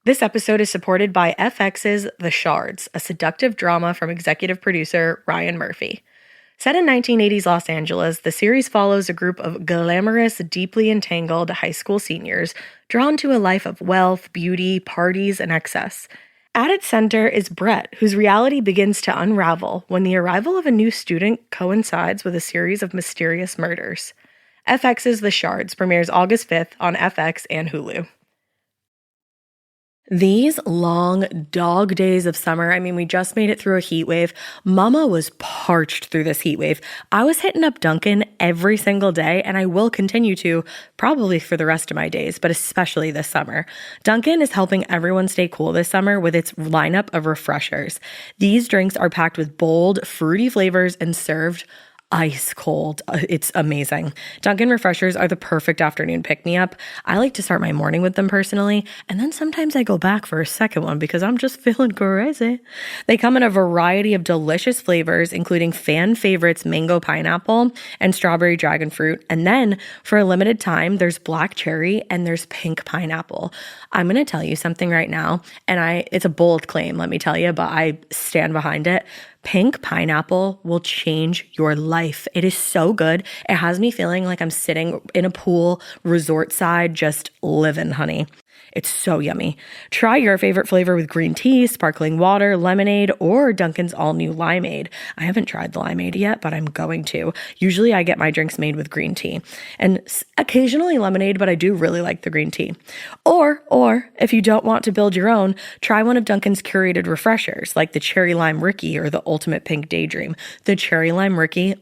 This episode is supported by FX's The Shards, a seductive drama from executive producer Ryan Murphy. Set in 1980s Los Angeles, the series follows a group of glamorous, deeply entangled high school seniors drawn to a life of wealth, beauty, parties, and excess. At its center is Brett, whose reality begins to unravel when the arrival of a new student coincides with a series of mysterious murders. FX's The Shards premieres August 5th on FX and Hulu. These long dog days of summer, we just made it through a heat wave. Mama was parched through this heat wave. I was hitting up Dunkin' every single day, and I will continue to, probably for the rest of my days, but especially this summer. Dunkin' is helping everyone stay cool this summer with its lineup of refreshers. These drinks are packed with bold, fruity flavors and served ice cold. It's amazing. Dunkin' refreshers are the perfect afternoon pick-me-up. I like to start my morning with them personally, and then sometimes I go back for a second one because I'm just feeling crazy. They come in a variety of delicious flavors, including fan favorites mango pineapple and strawberry dragon fruit. And then for a limited time, there's black cherry and there's pink pineapple. I'm going to tell you something right now, and it's a bold claim, let me tell you, but I stand behind it. Pink pineapple will change your life. It is so good. It has me feeling like I'm sitting in a pool, resort side, just living, honey. It's so yummy. Try your favorite flavor with green tea, sparkling water, lemonade, or Dunkin's all-new limeade. I haven't tried the limeade yet, but I'm going to. Usually I get my drinks made with green tea and occasionally lemonade, but I do really like the green tea. Or if you don't want to build your own, try one of Dunkin's curated refreshers like the Cherry Lime Ricky or the Ultimate Pink Daydream. The Cherry Lime Ricky,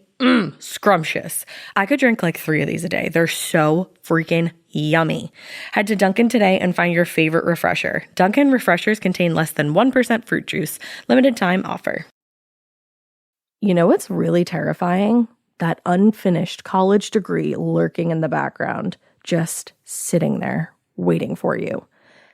scrumptious. I could drink like 3 of these a day. They're so freaking yummy. Head to Dunkin' today and find your favorite refresher. Dunkin' refreshers contain less than 1% fruit juice. Limited time offer. You know what's really terrifying? That unfinished college degree lurking in the background, just sitting there waiting for you.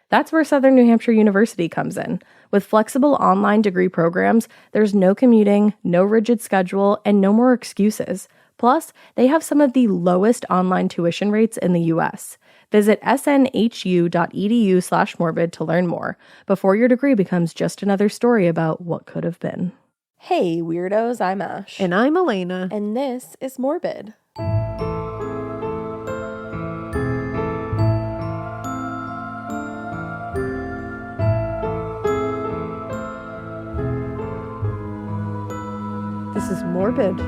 That's where Southern New Hampshire University comes in. With flexible online degree programs, there's no commuting, no rigid schedule, and no more excuses. Plus, they have some of the lowest online tuition rates in the U.S. Visit snhu.edu/morbid to learn more before your degree becomes just another story about what could have been. Hey, weirdos, I'm Ash. And I'm Elena. And this is Morbid. This is Morbid.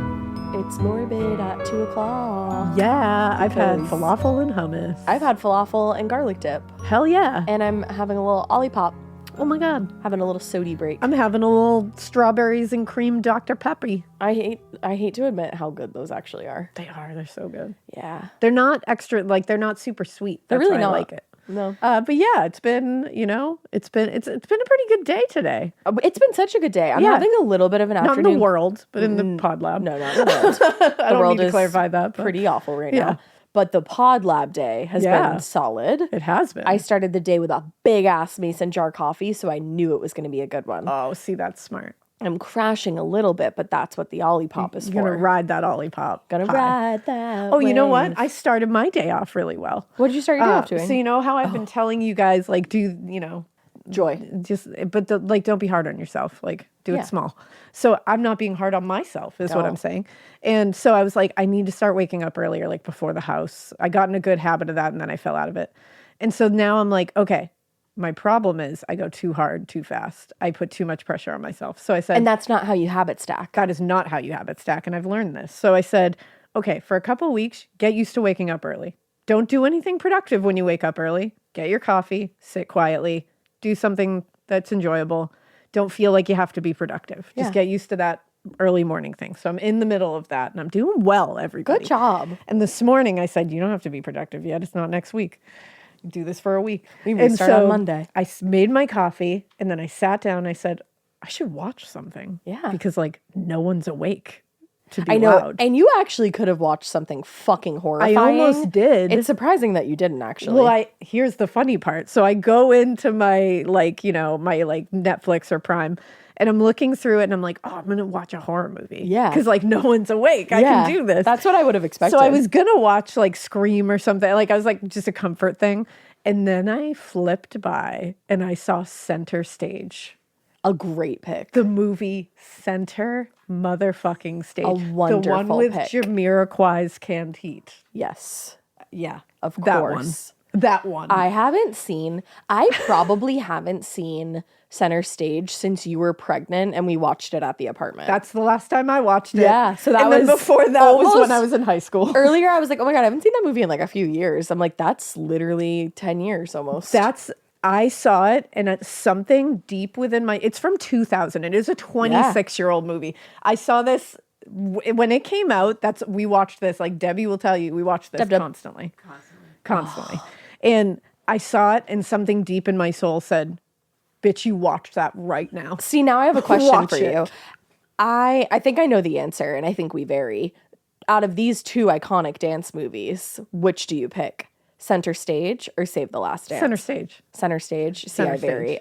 It's Morbid at 2 o'clock. Yeah, I've had falafel and hummus. I've had falafel and garlic dip. Hell yeah. And I'm having a little Olipop. Oh my God. Having a little sody break. I'm having a little strawberries and cream Dr. Pepper. I hate to admit how good those actually are. They are. They're so good. Yeah. They're not extra, they're not super sweet. They're really not. I like it. No. But yeah, it's been a pretty good day today. It's been such a good day. I'm having a little bit of an afternoon. Not in the world, but in the pod lab. No, not in the world. I don't need to clarify that. But pretty awful right now. But the pod lab day has been solid. It has been. I started the day with a big ass mason jar coffee, so I knew it was going to be a good one. Oh, see, that's smart. I'm crashing a little bit, but that's what the Olipop is for. You're going to ride that Olipop. Gonna ride that. Oh, you know what? I started my day off really well. What did you start your day off doing? So you know how I've been telling you guys, joy. Don't be hard on yourself. Do it small. So I'm not being hard on myself is what I'm saying. And so I was like, I need to start waking up earlier, before the house. I got in a good habit of that and then I fell out of it. And so now I'm like, okay, my problem is I go too hard, too fast. I put too much pressure on myself. So I said, and that's not how you habit stack. That is not how you habit stack. And I've learned this. So I said, okay, for a couple of weeks, get used to waking up early. Don't do anything productive when you wake up early. Get your coffee, sit quietly, do something that's enjoyable. Don't feel like you have to be productive. Just get used to that early morning thing. So I'm in the middle of that and I'm doing well, everybody. Good job. And this morning I said, you don't have to be productive yet. It's not next week. Do this for a week. We restart on Monday. I made my coffee and then I sat down and I said, I should watch something. Yeah. Because no one's awake to be I know. loud. And you actually could have watched something fucking horrifying. I almost did. It's surprising that you didn't actually. Well, here's the funny part. So I go into my my Netflix or Prime and I'm looking through it and I'm like, oh, I'm going to watch a horror movie. Yeah. Because no one's awake. I can do this. That's what I would have expected. So I was going to watch Scream or something. I was just a comfort thing. And then I flipped by and I saw Center Stage. A great pick. The movie Center motherfucking Stage. A wonderful The one with pick. Jamiroquai's Canned Heat. Yes. Yeah. Of That course. That one. I probably haven't seen Center Stage since you were pregnant and we watched it at the apartment. That's the last time I watched it. Yeah, so that and then was before that was when almost- I was in high school. Earlier, I was like, oh my God, I haven't seen that movie in like a few years. I'm like, that's literally 10 years almost. I saw it and it's something deep within it's from 2000. It is a 26-year-old movie. I saw this when it came out. We watched this. Like Debbie will tell you, we watched this constantly. And I saw it and something deep in my soul said, bitch, you watch that right now. See, now I have a question Watch for you. it. I think I know the answer, and I think we vary. Out of these two iconic dance movies, which do you pick? Center Stage or Save the Last Dance? Center Stage. Center Stage. See, Center I vary.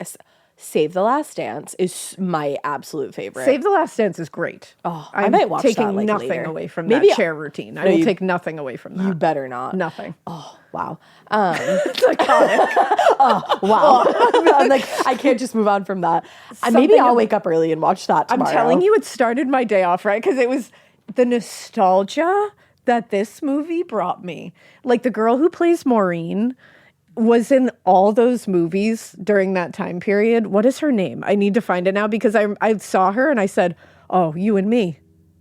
Save the Last Dance is my absolute favorite. Save the Last Dance is great. Oh, I'm I might watch taking that like nothing later. away from Maybe that chair routine. I will take nothing away from that. You better not. Nothing. Oh, wow. It's iconic. Wow. I'm like, I can't just move on from that. Maybe I'll wake up early and watch that tomorrow. I'm telling you, it started my day off, right? Because it was the nostalgia that this movie brought me. Like the girl who plays Maureen was in all those movies during that time period. What is her name? I need to find it now because I saw her and I said, oh, you and me.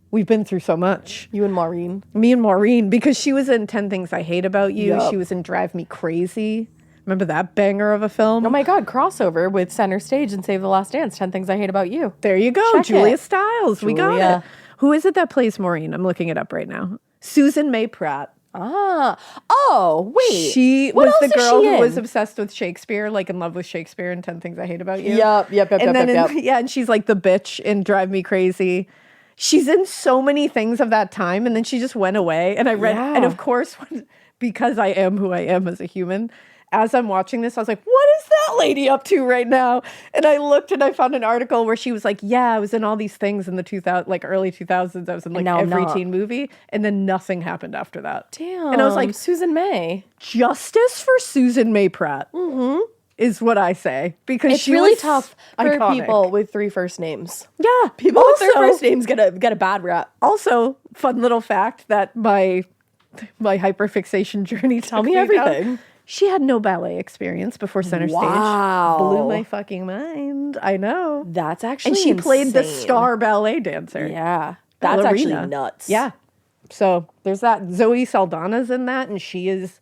We've been through so much. You and Maureen. Me and Maureen, because she was in 10 Things I Hate About You. Yep. She was in Drive Me Crazy. Remember that banger of a film? Oh my God, crossover with Center Stage and Save the Last Dance, 10 Things I Hate About You. There you go. Check Julia it. Stiles. We got Julia. it. Who is it that plays Maureen? I'm looking it up right now. Susan May Pratt. Ah. Oh, wait. She What was the else is girl she who in? was obsessed with Shakespeare, like in love with Shakespeare in 10 Things I Hate About You. Yep. And then and she's like the bitch in Drive Me Crazy. She's in so many things of that time, and then she just went away. And I read, Yeah. and of course, because I am who I am as a human, as I'm watching this, I was like, what is that lady up to right now? And I looked and I found an article where she was like, yeah, I was in all these things in the early 2000s. I was in like now I'm every not. teen movie. And then nothing happened after that. Damn. And I was like, Susan May. justice for Susan May Pratt is what I say. Because It's she really was tough for iconic. people with 3 first names. Yeah. People with their first names get a bad rap. Also, fun little fact that my hyperfixation journey Tell took me down. everything. She had no ballet experience before Center Wow. Stage. Blew my fucking mind. I know. That's actually And she played the insane. star ballet dancer. Yeah. That's Ballerina. actually nuts. Yeah. So there's that. Zoe Saldana's in that, and she is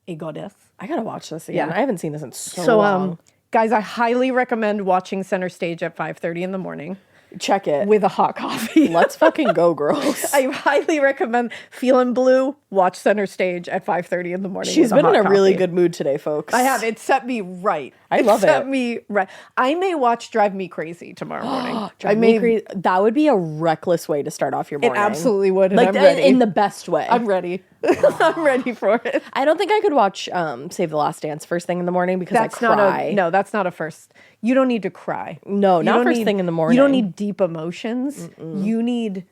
a goddess. I gotta watch this again. Yeah. I haven't seen this in so long. Guys, I highly recommend watching Center Stage at 5:30 in the morning Check it. with a hot coffee. Let's fucking go, girls. I highly recommend Feeling Blue, watch Center Stage at 5:30 in the morning. She's with been in a hot really coffee. good mood today, folks. I have. It set me right. I love It set it. me right. I may watch Drive Me Crazy tomorrow morning. Drive me crazy. That would be a reckless way to start off your It morning. absolutely would. And Like I'm ready. in the best way. I'm ready. I'm ready for it. I don't think I could watch Save the Last Dance first thing in the morning because I cry. That's not a first. You don't need to cry. No, You not don't first need- thing in the morning. You don't need deep emotions. You need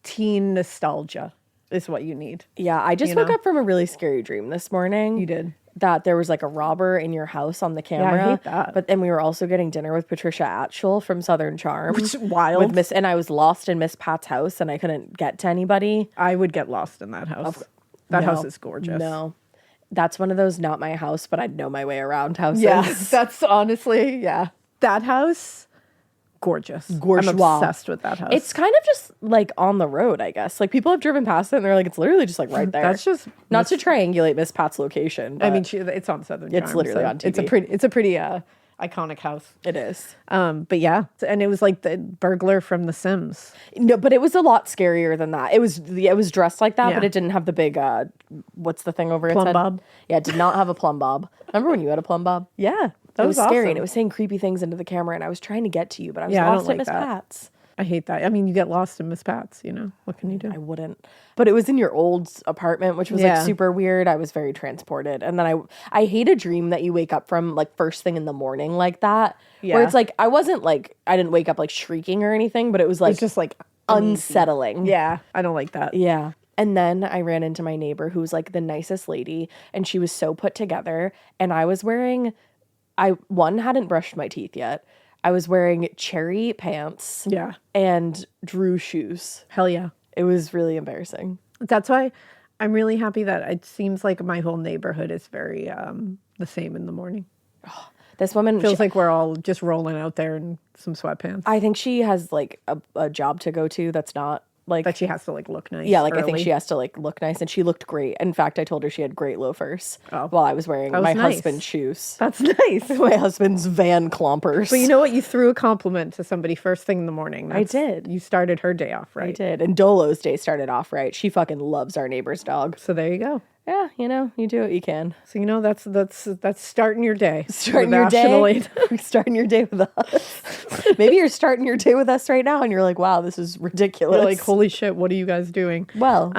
teen nostalgia is what you need. Yeah, I just woke up from a really scary dream this morning. You did. That there was like a robber in your house on the camera. hate that. But then we were also getting dinner with Patricia Atchell from Southern Charm. Which is wild. And I was lost in Miss Pat's house and I couldn't get to anybody. I would get lost in that house. That house is gorgeous. No. That's one of those not my house, but I'd know my way around houses. Yeah, that's honestly, yeah. That house, gorgeous. Gorgeous. I'm obsessed with that house. It's kind of just like on the road, I guess. Like people have driven past it and they're like, it's literally just like right there. That's just not to triangulate Miss Pat's location. I but mean, it's on Southern Charm. It's literally on It's TV. a pretty iconic house. it is. But yeah, and it was like the burglar from The Sims. No, but it was a lot scarier than that. It was dressed like that, Yeah. but it didn't have the big what's the thing over its Plumb head? bob? Yeah, it did not have a plumb bob. Remember when you had a plumb bob? Yeah, that It was was scary awesome. and it was saying creepy things into the camera and I was trying to get to you, but I was Yeah, I lost don't at like Miss that. Pat's. I hate that. I mean, you get lost in Miss Pat's. You know what can you do? I wouldn't. But it was in your old apartment, which was Yeah. like super weird. I was very transported. And then I hate a dream that you wake up from like first thing in the morning like that. Where Yeah. it's like I didn't wake up like shrieking or anything, but it was like It's just like unsettling. yeah, I don't like that. Yeah. And then I ran into my neighbor who was like the nicest lady, and she was so put together. And I was wearing, hadn't brushed my teeth yet. I was wearing cherry pants Yeah. and Drew shoes. Hell yeah. It was really embarrassing. That's why I'm really happy that it seems like my whole neighborhood is very the same in the morning. This woman Feels like we're all just rolling out there in some sweatpants. I think she has like a job to go to that's not like That she has to like look nice. yeah, like I think early. she has to like look nice, and she looked great. In fact, I told her she had great loafers while I was wearing was my nice. husband's shoes. That's nice. My husband's Van Clompers. But you know what? You threw a compliment to somebody first thing in the morning. I did. You started her day off right. I did. And Dolo's day started off right. She fucking loves our neighbor's dog. So there you go. Yeah, you know, you do what you can. So you know that's starting your day. Starting with your National day. Aid. Starting your day with us. Maybe you're starting your day with us right now, and you're like, "Wow, this is ridiculous." You're like, holy shit, what are you guys doing? well,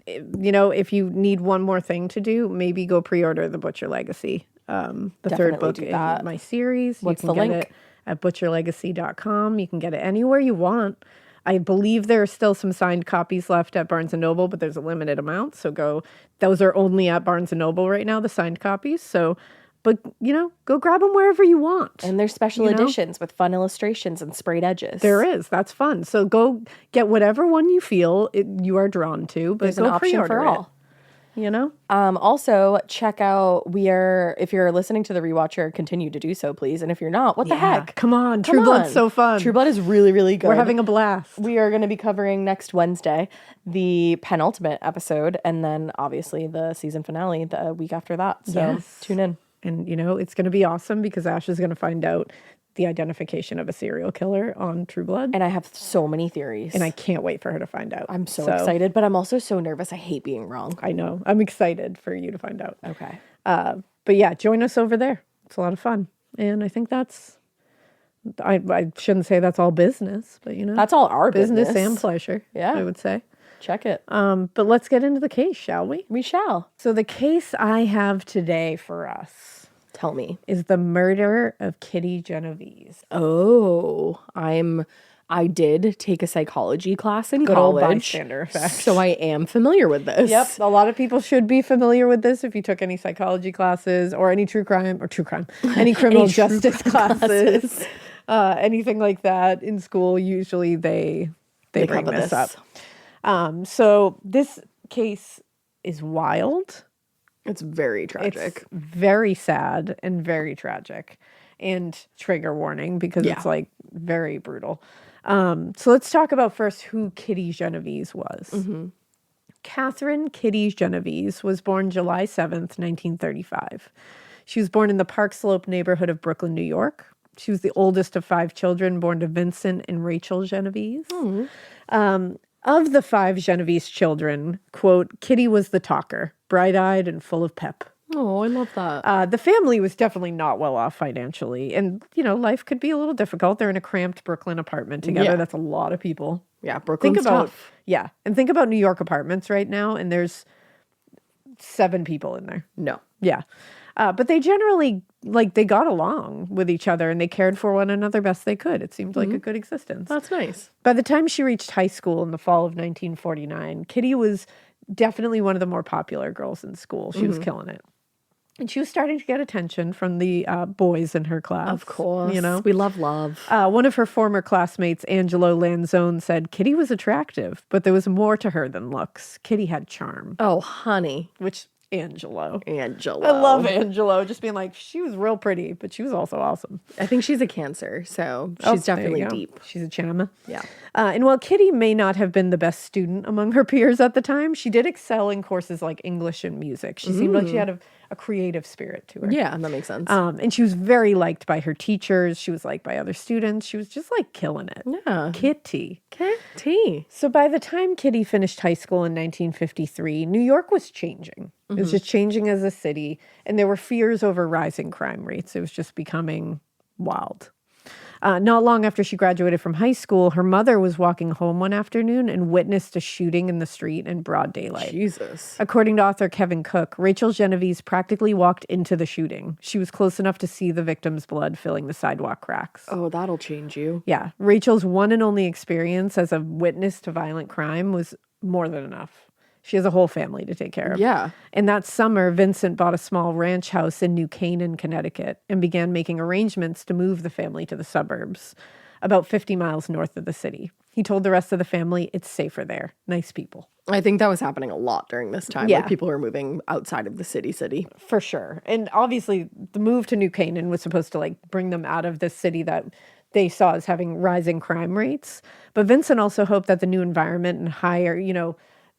You know, if you need one more thing to do, maybe go pre-order The Butcher Legacy, the third Definitely book do in that. my series. What's you can the get link? it at butcherlegacy.com. You can get it anywhere you want. I believe there are still some signed copies left at Barnes & Noble, but there's a limited amount. So those are only at Barnes & Noble right now, the signed copies. So, but, you know, go grab them wherever you want. and there's special you know? editions with fun illustrations and sprayed edges. There is. That's fun. So go get whatever one you feel you are drawn to, but There's go an option pre-order for it, all. you know? Also, check out, if you're listening to The Rewatcher, continue to do so, please. And if you're not, what the heck? Come on. Come True Blood's on. so fun. True Blood is really, really good. We're having a blast. We are going to be covering next Wednesday the penultimate episode, and then obviously the season finale the week after that. So Yes. tune in. And, you know, it's going to be awesome because Ash is going to find out the identification of a serial killer on True Blood. And I have so many theories. And I can't wait for her to find out. I'm so excited, but I'm also so nervous. I hate being wrong. I know. I'm excited for you to find out. Okay. But yeah, join us over there. It's a lot of fun. And I think I shouldn't say that's all business, but, you know. That's all our business business. and pleasure, Yeah. I would say. Check it. But let's get into the case, shall we? We shall. So the case I have today for us Tell me. is the murder of Kitty Genovese. Oh, I did take a psychology class in Good old college. bystander effect. So I am familiar with this. Yep, a lot of people should be familiar with this if you took any psychology classes or any any criminal justice classes, anything like that in school. Usually they bring cover this this. up. So this case is wild. It's very tragic. It's very sad and very tragic, and trigger warning because it's like very brutal. So let's talk about first who Kitty Genovese was. Mm-hmm. Catherine Kitty Genovese was born July 7th, 1935. She was born in the Park Slope neighborhood of Brooklyn, New York. She was the oldest of 5 children born to Vincent and Rachel Genovese. Of the 5 Genovese children, quote, Kitty was the talker, bright-eyed and full of pep. Oh, I love that. The family was definitely not well off financially. And, you know, life could be a little difficult. They're in a cramped Brooklyn apartment together. Yeah. That's a lot of people. Yeah, Brooklyn's tough. Yeah. And think about New York apartments right now, and there's 7 people in there. No. Yeah. But they generally, they got along with each other and they cared for one another best they could. It seemed like a good existence. That's nice. By the time she reached high school in the fall of 1949, Kitty was definitely one of the more popular girls in school. She was killing it. And she was starting to get attention from the boys in her class. Of course. You know? We love love. One of her former classmates, Angelo Lanzone, said Kitty was attractive, but there was more to her than looks. Kitty had charm. Oh, honey. Which, Angelo. Angelo. I love Angelo. Just being like, she was real pretty, but she was also awesome. I think she's a Cancer, so she's There you definitely go. deep. She's a chama. Yeah. And while Kitty may not have been the best student among her peers at the time, she did excel in courses like English and music. She seemed like she had a creative spirit to her. Yeah, that makes sense. And she was very liked by her teachers. She was liked by other students. She was just like killing it. Yeah. Kitty. Kitty. So by the time Kitty finished high school in 1953, New York was changing. It was just changing as a city, and there were fears over rising crime rates. It was just becoming wild. Not long after she graduated from high school, her mother was walking home one afternoon and witnessed a shooting in the street in broad daylight. Jesus. According to author Kevin Cook, Rachel Genovese practically walked into the shooting. She was close enough to see the victim's blood filling the sidewalk cracks. Oh, that'll change you. Yeah, Rachel's one and only experience as a witness to violent crime was more than enough. She has a whole family to take care of. Yeah. And that summer, Vincent bought a small ranch house in New Canaan, Connecticut, and began making arrangements to move the family to the suburbs, about 50 miles north of the city. He told the rest of the family it's safer there. Nice people. I think that was happening a lot during this time. Yeah. Like people were moving outside of the city. For sure. And obviously, the move to New Canaan was supposed to bring them out of this city that they saw as having rising crime rates. But Vincent also hoped that the new environment and higher,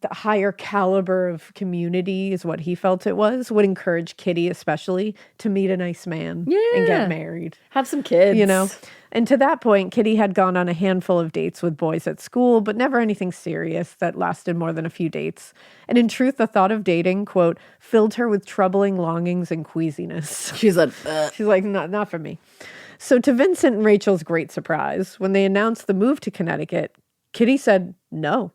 the higher caliber of community is what he felt it was, would encourage Kitty especially to meet a nice man and get married. Have some kids. And to that point, Kitty had gone on a handful of dates with boys at school, but never anything serious that lasted more than a few dates. And in truth, the thought of dating, quote, filled her with troubling longings and queasiness. She's like, She's like, not for me. So to Vincent and Rachel's great surprise, when they announced the move to Connecticut, Kitty said, no,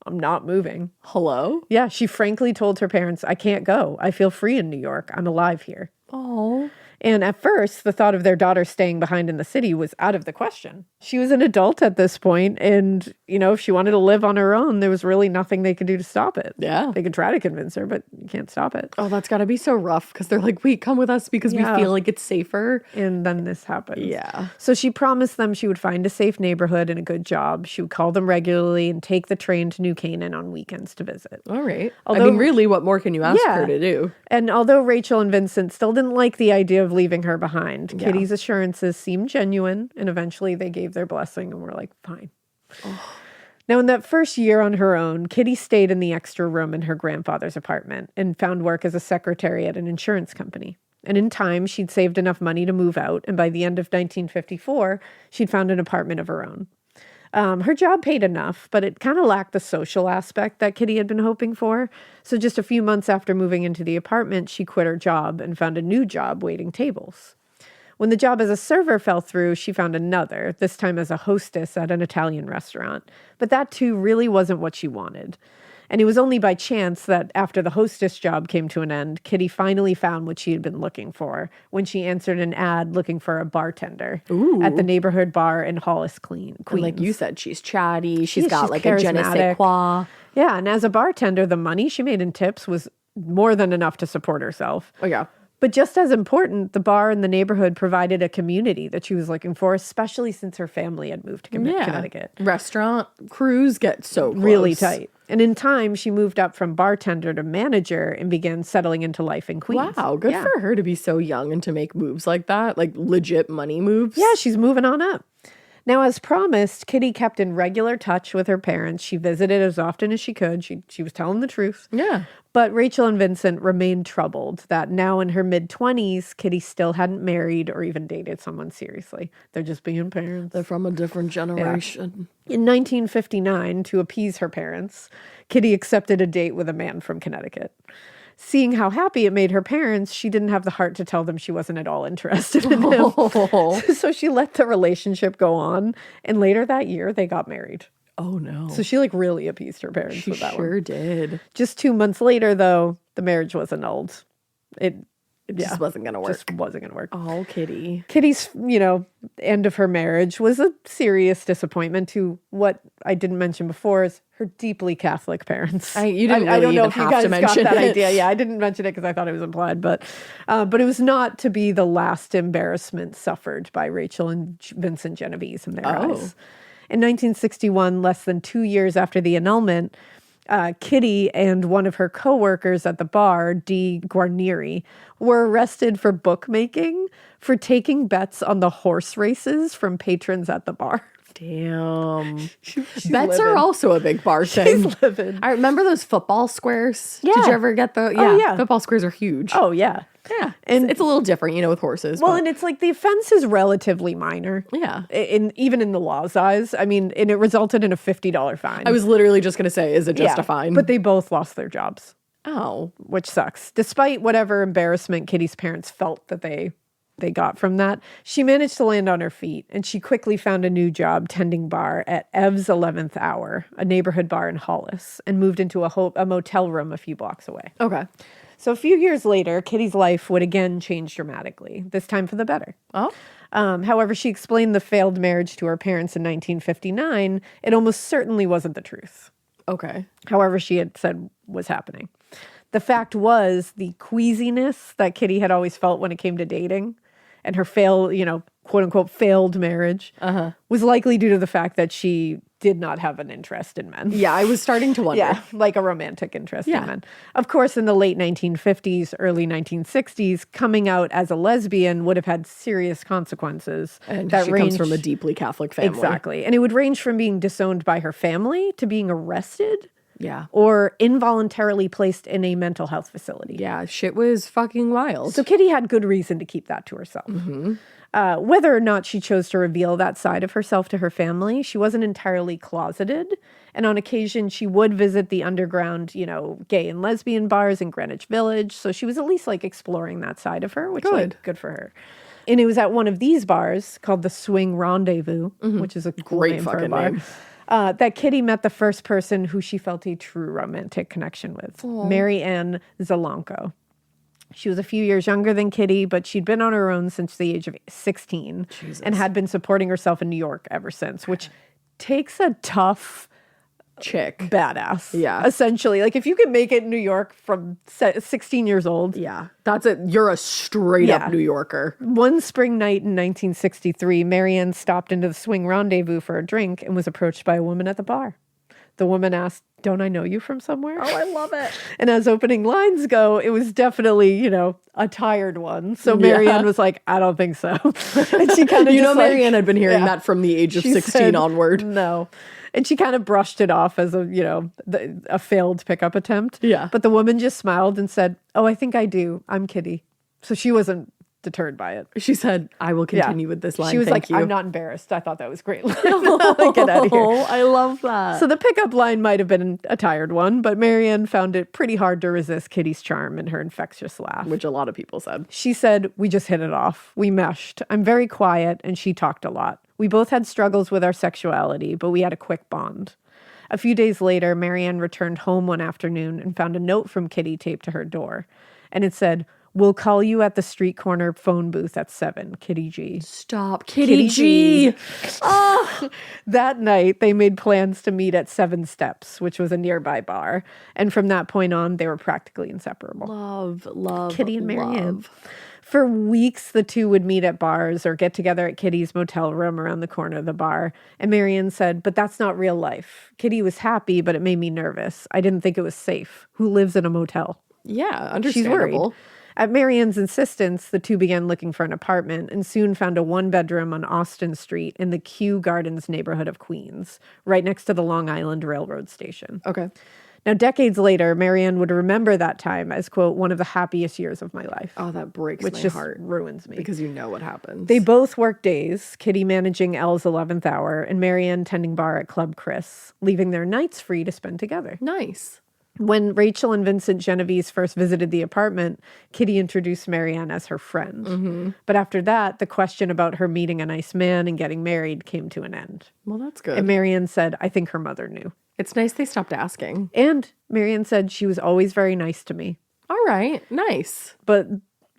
I'm not moving. hello? Yeah, she frankly told her parents, I can't go. I feel free in New York. I'm alive here. Oh. And at first, the thought of their daughter staying behind in the city was out of the question. She was an adult at this point, and, if she wanted to live on her own, there was really nothing they could do to stop it. Yeah. They could try to convince her, but you can't stop it. Oh, that's got to be so rough because they're like, wait, come with us because we feel like it's safer. And then this happened. Yeah. So she promised them she would find a safe neighborhood and a good job. She would call them regularly and take the train to New Canaan on weekends to visit. All right. Although- really, what more can you ask her to do? And although Rachel and Vincent still didn't like the idea of leaving her behind, Kitty's assurances seemed genuine, and eventually they gave their blessing and were like, fine. Now, in that first year on her own, Kitty stayed in the extra room in her grandfather's apartment and found work as a secretary at an insurance company. And in time, she'd saved enough money to move out, and by the end of 1954, she'd found an apartment of her own. Her job paid enough, but it kind of lacked the social aspect that Kitty had been hoping for. So just a few months after moving into the apartment, she quit her job and found a new job waiting tables. When the job as a server fell through, she found another, this time as a hostess at an Italian restaurant. But that too really wasn't what she wanted. And it was only by chance that after the hostess job came to an end, Kitty finally found what she had been looking for when she answered an ad looking for a bartender at the neighborhood bar in Hollis, Queens. And like you said, she's chatty. She's got she's like a je ne sais charismatic. quoi. Yeah, and as a bartender, the money she made in tips was more than enough to support herself. Oh, yeah. But just as important, the bar in the neighborhood provided a community that she was looking for, especially since her family had moved to Connecticut. Restaurant crews get so close. Really tight. And in time, she moved up from bartender to manager and began settling into life in Queens. Wow, good for her to be so young and to make moves like that, like legit money moves. Yeah, she's moving on up. Now, as promised, Kitty kept in regular touch with her parents. She visited as often as she could. She was telling the truth. Yeah. But Rachel and Vincent remained troubled that now in her mid-20s, Kitty still hadn't married or even dated someone seriously. They're just being parents. They're from a different generation. In 1959, to appease her parents, Kitty accepted a date with a man from Connecticut. Seeing how happy it made her parents, she didn't have the heart to tell them she wasn't at all interested in him. So she let the relationship go on, and later that year, they got married. Oh, no. So she really appeased her parents She with that sure one. did. Just 2 months later, though, the marriage was annulled. It Just wasn't going to work. just wasn't going to work. Oh, Kitty. Kitty's, end of her marriage was a serious disappointment to what I didn't mention before is her deeply Catholic parents. You didn't I don't really know even if you have guys to mention got that it. idea. Yeah, I didn't mention it because I thought it was implied, but it was not to be the last embarrassment suffered by Rachel and Vincent Genovese in their eyes. In 1961, less than 2 years after the annulment, Kitty and one of her coworkers at the bar, Dee Guarnieri, were arrested for bookmaking for taking bets on the horse races from patrons at the bar. Damn. She's Bets are living. also a big bar thing. She's living. I remember those football squares. Yeah. Did you ever get the? Oh, yeah. Football squares are huge. Oh, yeah. yeah. And It's a little different, with horses. well, but- and it's like the offense is relatively minor. yeah. Even in the law's eyes. I mean, and it resulted in a $50 fine. I was literally just going to say, is it just a fine? But they both lost their jobs, oh. which sucks. Despite whatever embarrassment Kitty's parents felt that they got from that, she managed to land on her feet, and she quickly found a new job tending bar at Ev's 11th Hour, a neighborhood bar in Hollis, and moved into a motel room a few blocks away. Okay. So a few years later, Kitty's life would again change dramatically, this time for the better. Oh. However, she explained the failed marriage to her parents in 1959. It almost certainly wasn't the truth. Okay. However she had said was happening. The fact was the queasiness that Kitty had always felt when it came to dating and her quote unquote failed marriage was likely due to the fact that she did not have an interest in men. Yeah, I was starting to wonder. Yeah, like a romantic interest in men. Of course, in the late 1950s, early 1960s, coming out as a lesbian would have had serious consequences. And that comes from a deeply Catholic family. Exactly. And it would range from being disowned by her family to being arrested. Yeah. Or involuntarily placed in a mental health facility. Yeah, shit was fucking wild. So Kitty had good reason to keep that to herself. Whether or not she chose to reveal that side of herself to her family, she wasn't entirely closeted. And on occasion, she would visit the underground, gay and lesbian bars in Greenwich Village. So she was at least like exploring that side of her, which good for her. And it was at one of these bars called the Swing Rendezvous, which is a cool Great name for a fucking bar. name. That Kitty met the first person who she felt a true romantic connection with, Mary Ann Zalanko. She was a few years younger than Kitty, but she'd been on her own since the age of 16 and had been supporting herself in New York ever since, which takes a tough chick. Badass. Yeah. Essentially. Like if you can make it in New York from 16 years old. Yeah. That's it. You're a straight up New Yorker. One spring night in 1963, Marianne stopped into the Swing Rendezvous for a drink and was approached by a woman at the bar. The woman asked, "Don't I know you from somewhere?" Oh, I love it. And as opening lines go, it was definitely, a tired one. So Marianne was like, "I don't think so." And she kind of Marianne had been hearing that from the age of 16 onward. No. And she kind of brushed it off as a failed pickup attempt. Yeah. But the woman just smiled and said, "Oh, I think I do. I'm Kitty." So she wasn't deterred by it. She said, "I will continue with this line." She was Thank you. "I'm not embarrassed." I thought that was great. Get out of here. I love that. So the pickup line might have been a tired one, but Marianne found it pretty hard to resist Kitty's charm and her infectious laugh. Which a lot of people said. She said, "We just hit it off. We meshed. I'm very quiet, and she talked a lot. We both had struggles with our sexuality, but we had a quick bond." A few days later, Marianne returned home one afternoon and found a note from Kitty taped to her door. And it said, "We'll call you at the street corner phone booth at 7, Kitty G." Stop. Kitty G. That night, they made plans to meet at 7 Steps, which was a nearby bar. And from that point on, they were practically inseparable. Love, Kitty and Marianne. love. For weeks, the two would meet at bars or get together at Kitty's motel room around the corner of the bar. And Marianne said, "But that's not real life. Kitty was happy, but it made me nervous. I didn't think it was safe. Who lives in a motel?" Yeah, She's worried. understandable. At Marianne's insistence, the two began looking for an apartment and soon found a one-bedroom on Austin Street in the Kew Gardens neighborhood of Queens, right next to the Long Island Railroad station. Okay. Now, decades later, Marianne would remember that time as, quote, "one of the happiest years of my life." Oh, that breaks which my just heart. ruins me. Because you know what happens. They both worked days, Kitty managing Elle's 11th hour and Marianne tending bar at Club Chris, leaving their nights free to spend together. Nice. When Rachel and Vincent Genovese first visited the apartment, Kitty introduced Marianne as her friend. But after that, the question about her meeting a nice man and getting married came to an end. Well, that's good. And Marianne said, "I think her mother knew." It's nice they stopped asking. And Marianne said she was always very nice to me. All right. Nice. But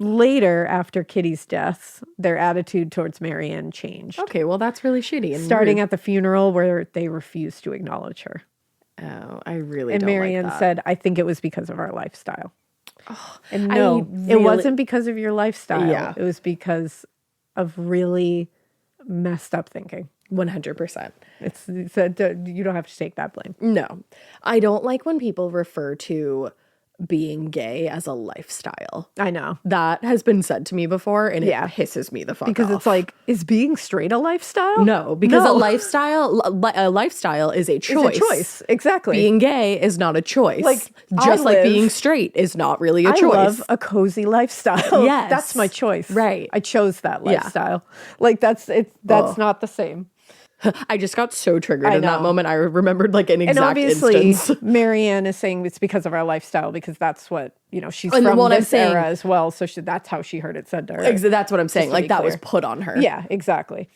later, after Kitty's death, their attitude towards Marianne changed. Okay, well, that's really shitty. And Starting rude. at the funeral where they refused to acknowledge her. Oh, I really And don't Marianne like that. said, "I think it was because of our lifestyle." And I no, it really- wasn't because of your lifestyle. Yeah. It was because of really messed up thinking. 100%. It's you don't have to take that blame. No. I don't like when people refer to being gay as a lifestyle. I know. That has been said to me before, and Yeah. it pisses me the fuck Because off. it's like, is being straight a lifestyle? No, because No. a lifestyle is a It's choice. a choice. Exactly. Being gay is not a choice. Like, just I like live- being straight is not really a I choice. love a cozy lifestyle. Yes. That's my choice. Right. I chose that Yeah. lifestyle. Like that's not the same. I just got so triggered I in that know. moment. I remembered like an And exact obviously, instance. Marianne is saying it's because of our lifestyle because that's what, she's And from what I'm this saying- era as well. So that's how she heard it said to her. That's what I'm saying. to Like be that was clear. put on her. Yeah, exactly.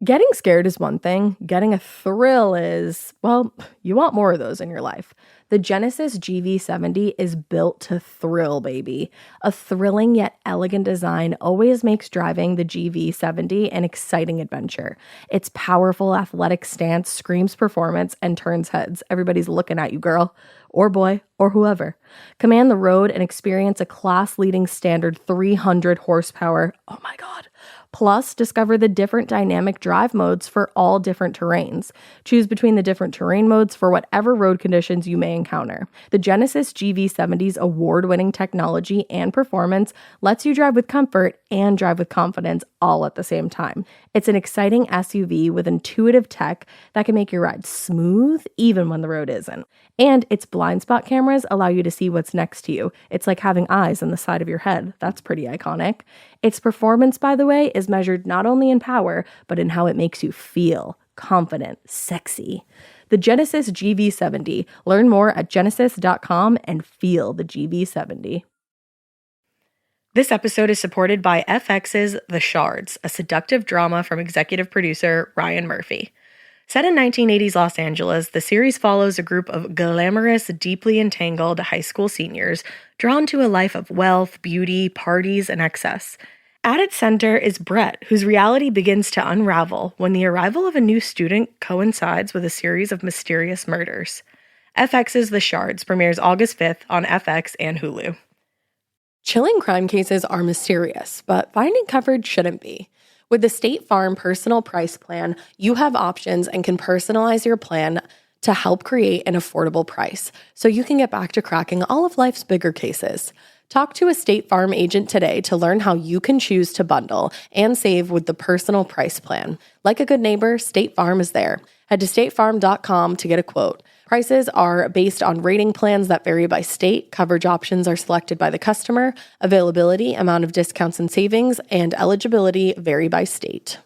Getting scared is one thing. Getting a thrill is, well, you want more of those in your life. The Genesis GV70 is built to thrill, baby. A thrilling yet elegant design always makes driving the GV70 an exciting adventure. Its powerful athletic stance screams performance and turns heads. Everybody's looking at you, girl, or boy, or whoever. Command the road and experience a class-leading standard 300 horsepower. Oh my God. Plus, discover the different dynamic drive modes for all different terrains. Choose between the different terrain modes for whatever road conditions you may encounter. The Genesis GV70's award-winning technology and performance lets you drive with comfort and drive with confidence all at the same time. It's an exciting SUV with intuitive tech that can make your ride smooth even when the road isn't. And its blind spot cameras allow you to see what's next to you. It's like having eyes on the side of your head. That's pretty iconic. Its performance, by the way, is measured not only in power, but in how it makes you feel confident, sexy. The Genesis GV70. Learn more at genesis.com and feel the GV70. This episode is supported by FX's The Shards, a seductive drama from executive producer Ryan Murphy. Set in 1980s Los Angeles, the series follows a group of glamorous, deeply entangled high school seniors drawn to a life of wealth, beauty, parties, and excess. At its center is Brett, whose reality begins to unravel when the arrival of a new student coincides with a series of mysterious murders. FX's The Shards premieres August 5th on FX and Hulu. Chilling crime cases are mysterious, but finding coverage shouldn't be. With the State Farm Personal Price Plan, you have options and can personalize your plan to help create an affordable price so you can get back to cracking all of life's bigger cases. Talk to a State Farm agent today to learn how you can choose to bundle and save with the Personal Price Plan. Like a good neighbor, State Farm is there. Head to statefarm.com to get a quote. Prices are based on rating plans that vary by state. Coverage options are selected by the customer. Availability, amount of discounts and savings, and eligibility vary by state.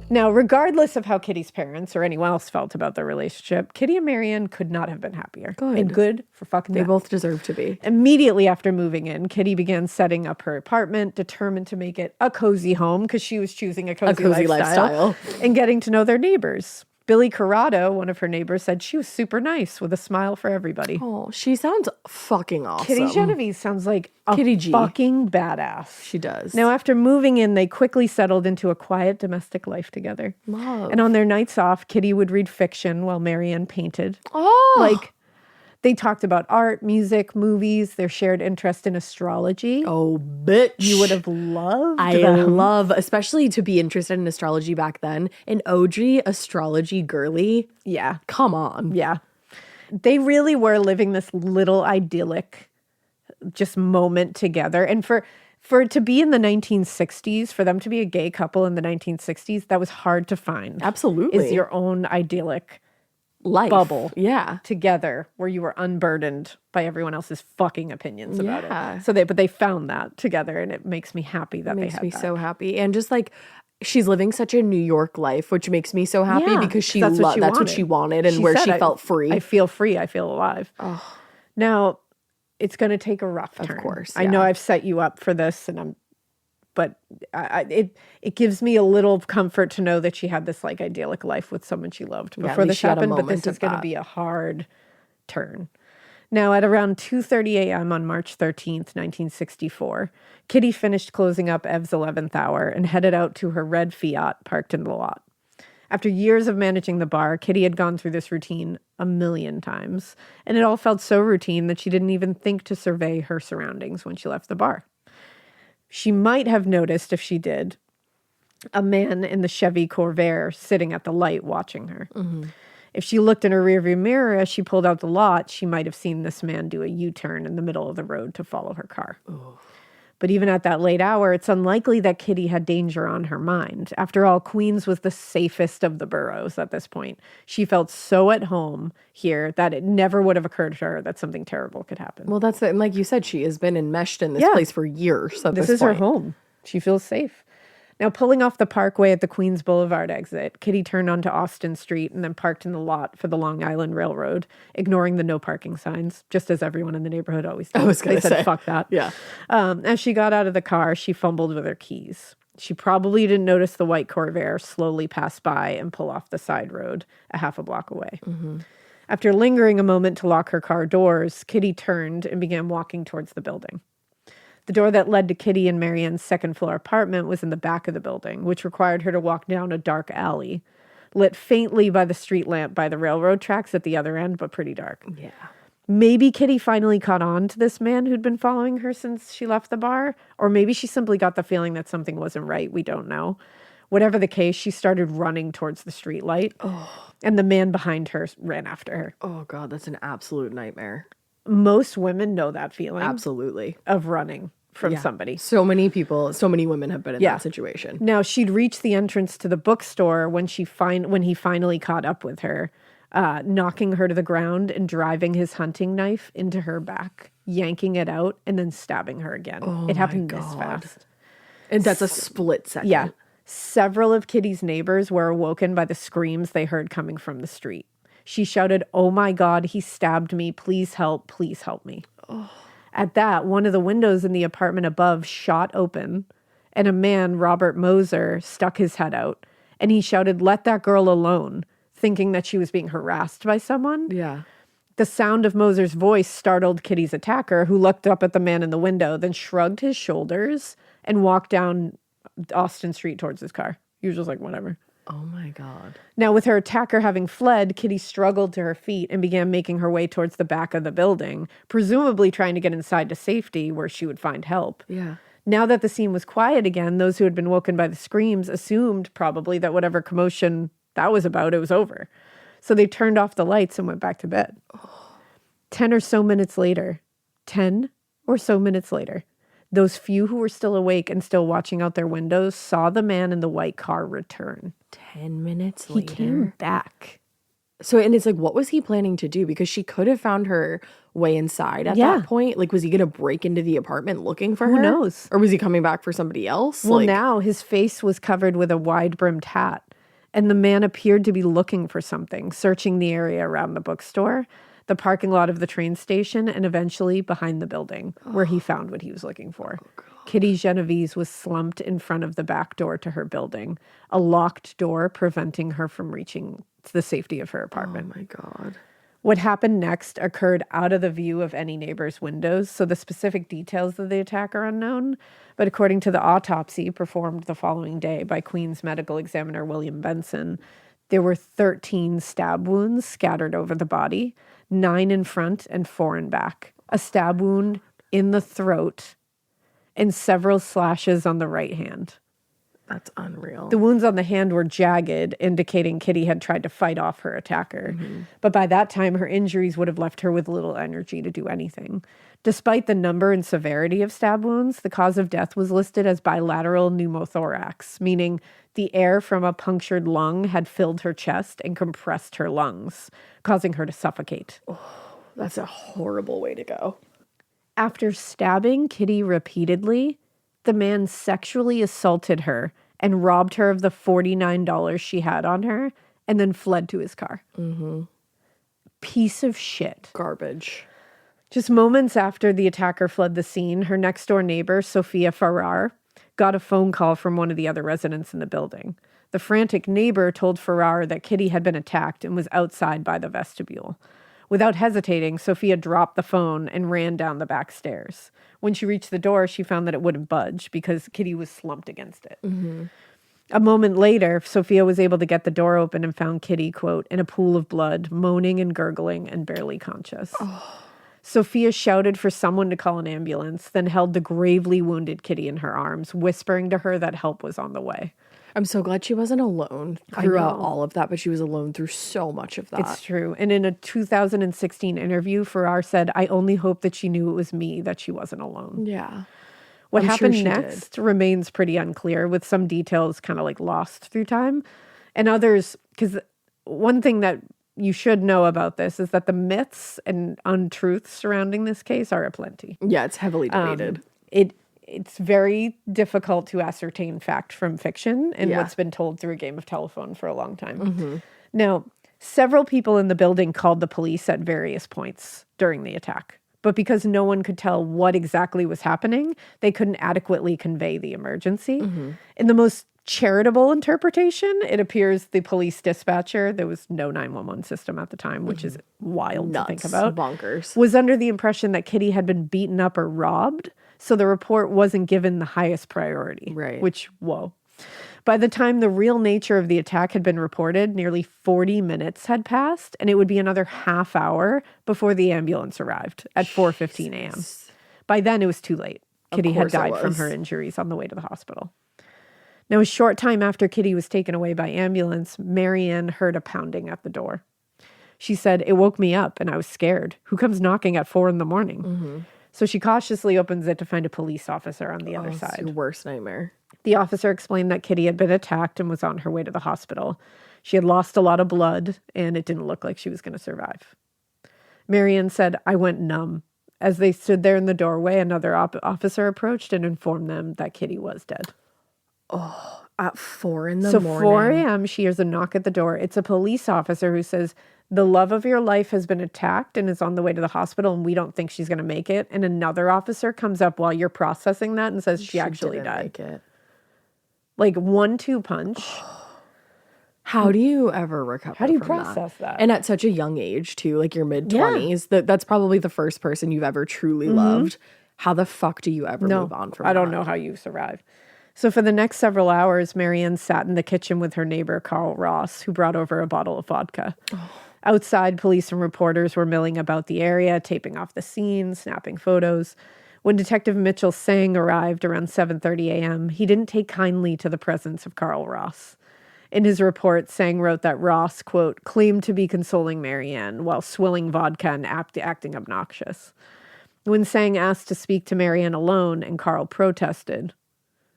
Now, regardless of how Kitty's parents or anyone else felt about their relationship, Kitty and Marianne could not have been happier. Good. And good for fucking They them. both deserve to be. Immediately after moving in, Kitty began setting up her apartment, determined to make it a cozy home because she was choosing a cozy lifestyle and getting to know their neighbors. Billy Corrado, one of her neighbors, said she was super nice with a smile for everybody. Oh, she sounds fucking awesome. Kitty Genovese sounds like a Kitty G. fucking badass. She does. Now, after moving in, they quickly settled into a quiet domestic life together. Love. And on their nights off, Kitty would read fiction while Marianne painted. Oh. Like, they talked about art, music, movies, their shared interest in astrology. Oh, bitch. You would have loved I them. love, especially to be interested in astrology back then, an OG astrology girly. Yeah. Come on. Yeah. They really were living this little idyllic just moment together. And for it to be in the 1960s, for them to be a gay couple in the 1960s, that was hard to find. Absolutely. Is your own idyllic Life. bubble. Yeah. Together where you were unburdened by everyone else's fucking opinions about Yeah. it. But they found that together, and it makes me happy that they Makes had me that. so happy. And just like, she's living such a New York life, which makes me so happy Yeah, because that's what she wanted and where said, she felt free. I feel free. I feel alive. Now, it's going to take a rough turn. Of course. I know I've set you up for this, but it gives me a little comfort to know that she had this like idyllic life with someone she loved Yeah, before at this least she had a happened. But moment this is of going to that. be a hard turn. Now, at around 2:30 a.m. on March 13th, 1964, Kitty finished closing up Ev's 11th hour and headed out to her red Fiat parked in the lot. After years of managing the bar, Kitty had gone through this routine a million times, and it all felt so routine that she didn't even think to survey her surroundings when she left the bar. She might have noticed, if she did, a man in the Chevy Corvair sitting at the light watching her. Mm-hmm. If she looked in her rearview mirror as she pulled out the lot, she might have seen this man do a U-turn in the middle of the road to follow her car. Ooh. But even at that late hour, it's unlikely that Kitty had danger on her mind. After all, Queens was the safest of the boroughs at this point. She felt so at home here that it never would have occurred to her that something terrible could happen. Well, that's it. And like you said, she has been enmeshed in this place for years. This is her home. She feels safe. Now, pulling off the parkway at the Queens Boulevard exit, Kitty turned onto Austin Street and then parked in the lot for the Long Island Railroad, ignoring the no parking signs, just as everyone in the neighborhood always did. I was going to say. They said, fuck that. Yeah. As she got out of the car, she fumbled with her keys. She probably didn't notice the white Corvair slowly pass by and pull off the side road a half a block away. After lingering a moment to lock her car doors, Kitty turned and began walking towards the building. The door that led to Kitty and Marianne's second-floor apartment was in the back of the building, which required her to walk down a dark alley, lit faintly by the street lamp by the railroad tracks at the other end, but pretty dark. Yeah. Maybe Kitty finally caught on to this man who'd been following her since she left the bar, or maybe she simply got the feeling that something wasn't right. We don't know. Whatever the case, she started running towards the street light, and the man behind her ran after her. Oh, God, that's an absolute nightmare. Most women know that feeling Absolutely. of running from somebody. So many women have been in that situation. Now, she'd reached the entrance to the bookstore when he finally caught up with her, knocking her to the ground and driving his hunting knife into her back, yanking it out, and then stabbing her again. It happened this fast. And that's a split second. Yeah. Several of Kitty's neighbors were awoken by the screams they heard coming from the street. She shouted, "Oh my God, he stabbed me. Please help me." At that, one of the windows in the apartment above shot open, and a man, Robert Moser, stuck his head out, and he shouted, "Let that girl alone," thinking that she was being harassed by someone. Yeah. The sound of Moser's voice startled Kitty's attacker, who looked up at the man in the window, then shrugged his shoulders and walked down Austin Street towards his car. He was just like, whatever. Oh my God. Now, with her attacker having fled, Kitty struggled to her feet and began making her way towards the back of the building, presumably trying to get inside to safety where she would find help. Yeah. Now that the scene was quiet again, those who had been woken by the screams assumed probably that whatever commotion that was about, it was over. So they turned off the lights and went back to bed. 10 or so minutes later, those few who were still awake and still watching out their windows saw the man in the white car return. 10 minutes He later. came back. So, and it's like, what was he planning to do? Because she could have found her way inside at that point. Like, was he going to break into the apartment looking for her? Who knows? Or was he coming back for somebody else? Well, now his face was covered with a wide-brimmed hat, and the man appeared to be looking for something, searching the area around the bookstore, the parking lot of the train station, and eventually behind the building, where he found what he was looking for. Kitty Genovese was slumped in front of the back door to her building, a locked door preventing her from reaching the safety of her apartment. Oh my God. What happened next occurred out of the view of any neighbor's windows, so the specific details of the attack are unknown. But according to the autopsy performed the following day by Queen's medical examiner William Benson, there were 13 stab wounds scattered over the body, 9 in front and 4 in back, a stab wound in the throat, and several slashes on the right hand. That's unreal. The wounds on the hand were jagged, indicating Kitty had tried to fight off her attacker. But by that time, her injuries would have left her with little energy to do anything. Despite the number and severity of stab wounds, the cause of death was listed as bilateral pneumothorax, meaning the air from a punctured lung had filled her chest and compressed her lungs, causing her to suffocate. That's a horrible way to go. After stabbing Kitty repeatedly, the man sexually assaulted her and robbed her of the $49 she had on her and then fled to his car. Piece of shit. Garbage. Just moments after the attacker fled the scene, her next door neighbor, Sophia Farrar, got a phone call from one of the other residents in the building. The frantic neighbor told Farrar that Kitty had been attacked and was outside by the vestibule. Without hesitating, Sophia dropped the phone and ran down the back stairs. When she reached the door, she found that it wouldn't budge because Kitty was slumped against it. A moment later, Sophia was able to get the door open and found Kitty, quote, in a pool of blood, moaning and gurgling and barely conscious. Sophia shouted for someone to call an ambulance, then held the gravely wounded Kitty in her arms, whispering to her that help was on the way. I'm so glad she wasn't alone throughout all of that, but she was alone through so much of that. It's true. And in a 2016 interview, Farrar said, "I only hope that she knew it was me, that she wasn't alone." Yeah. What I'm sure happened she next remains pretty unclear, with some details kind of like lost through time. And others, because one thing that you should know about this is that the myths and untruths surrounding this case are aplenty. Yeah, it's heavily debated. it's very difficult to ascertain fact from fiction and what's been told through a game of telephone for a long time. Now, several people in the building called the police at various points during the attack. But because no one could tell what exactly was happening, they couldn't adequately convey the emergency. In the most charitable interpretation, it appears the police dispatcher, there was no 911 system at the time, which is wild to think about, bonkers, was under the impression that Kitty had been beaten up or robbed. So the report wasn't given the highest priority. Right. Which, whoa. By the time the real nature of the attack had been reported, nearly 40 minutes had passed, and it would be another half hour before the ambulance arrived at 4:15 a.m. By then, it was too late. Kitty had died from her injuries on the way to the hospital. Now, a short time after Kitty was taken away by ambulance, Marianne heard a pounding at the door. She said, "It woke me up, and I was scared. Who comes knocking at 4 a.m? So she cautiously opens it to find a police officer on the other side. It's your worst nightmare. The officer explained that Kitty had been attacked and was on her way to the hospital. She had lost a lot of blood, and it didn't look like she was going to survive. Marianne said, "I went numb." As they stood there in the doorway, another officer approached and informed them that Kitty was dead. Oh, at 4 a.m. So 4 a.m., she hears a knock at the door. It's a police officer who says, "The love of your life has been attacked and is on the way to the hospital, and we don't think she's going to make it." And another officer comes up while you're processing that and says she actually died. Make it. Like 1-2 punch. How do you ever recover? How do you from process that? And at such a young age too, like your mid-20s, that's probably the first person you've ever truly loved. How the fuck do you ever move on from that? I don't know how you survived. So for the next several hours, Marianne sat in the kitchen with her neighbor, Carl Ross, who brought over a bottle of vodka. Outside, police and reporters were milling about the area, taping off the scene, snapping photos. When Detective Mitchell Sang arrived around 7:30 a.m., he didn't take kindly to the presence of Carl Ross. In his report, Sang wrote that Ross, quote, claimed to be consoling Marianne while swilling vodka and acting obnoxious. When Sang asked to speak to Marianne alone and Carl protested,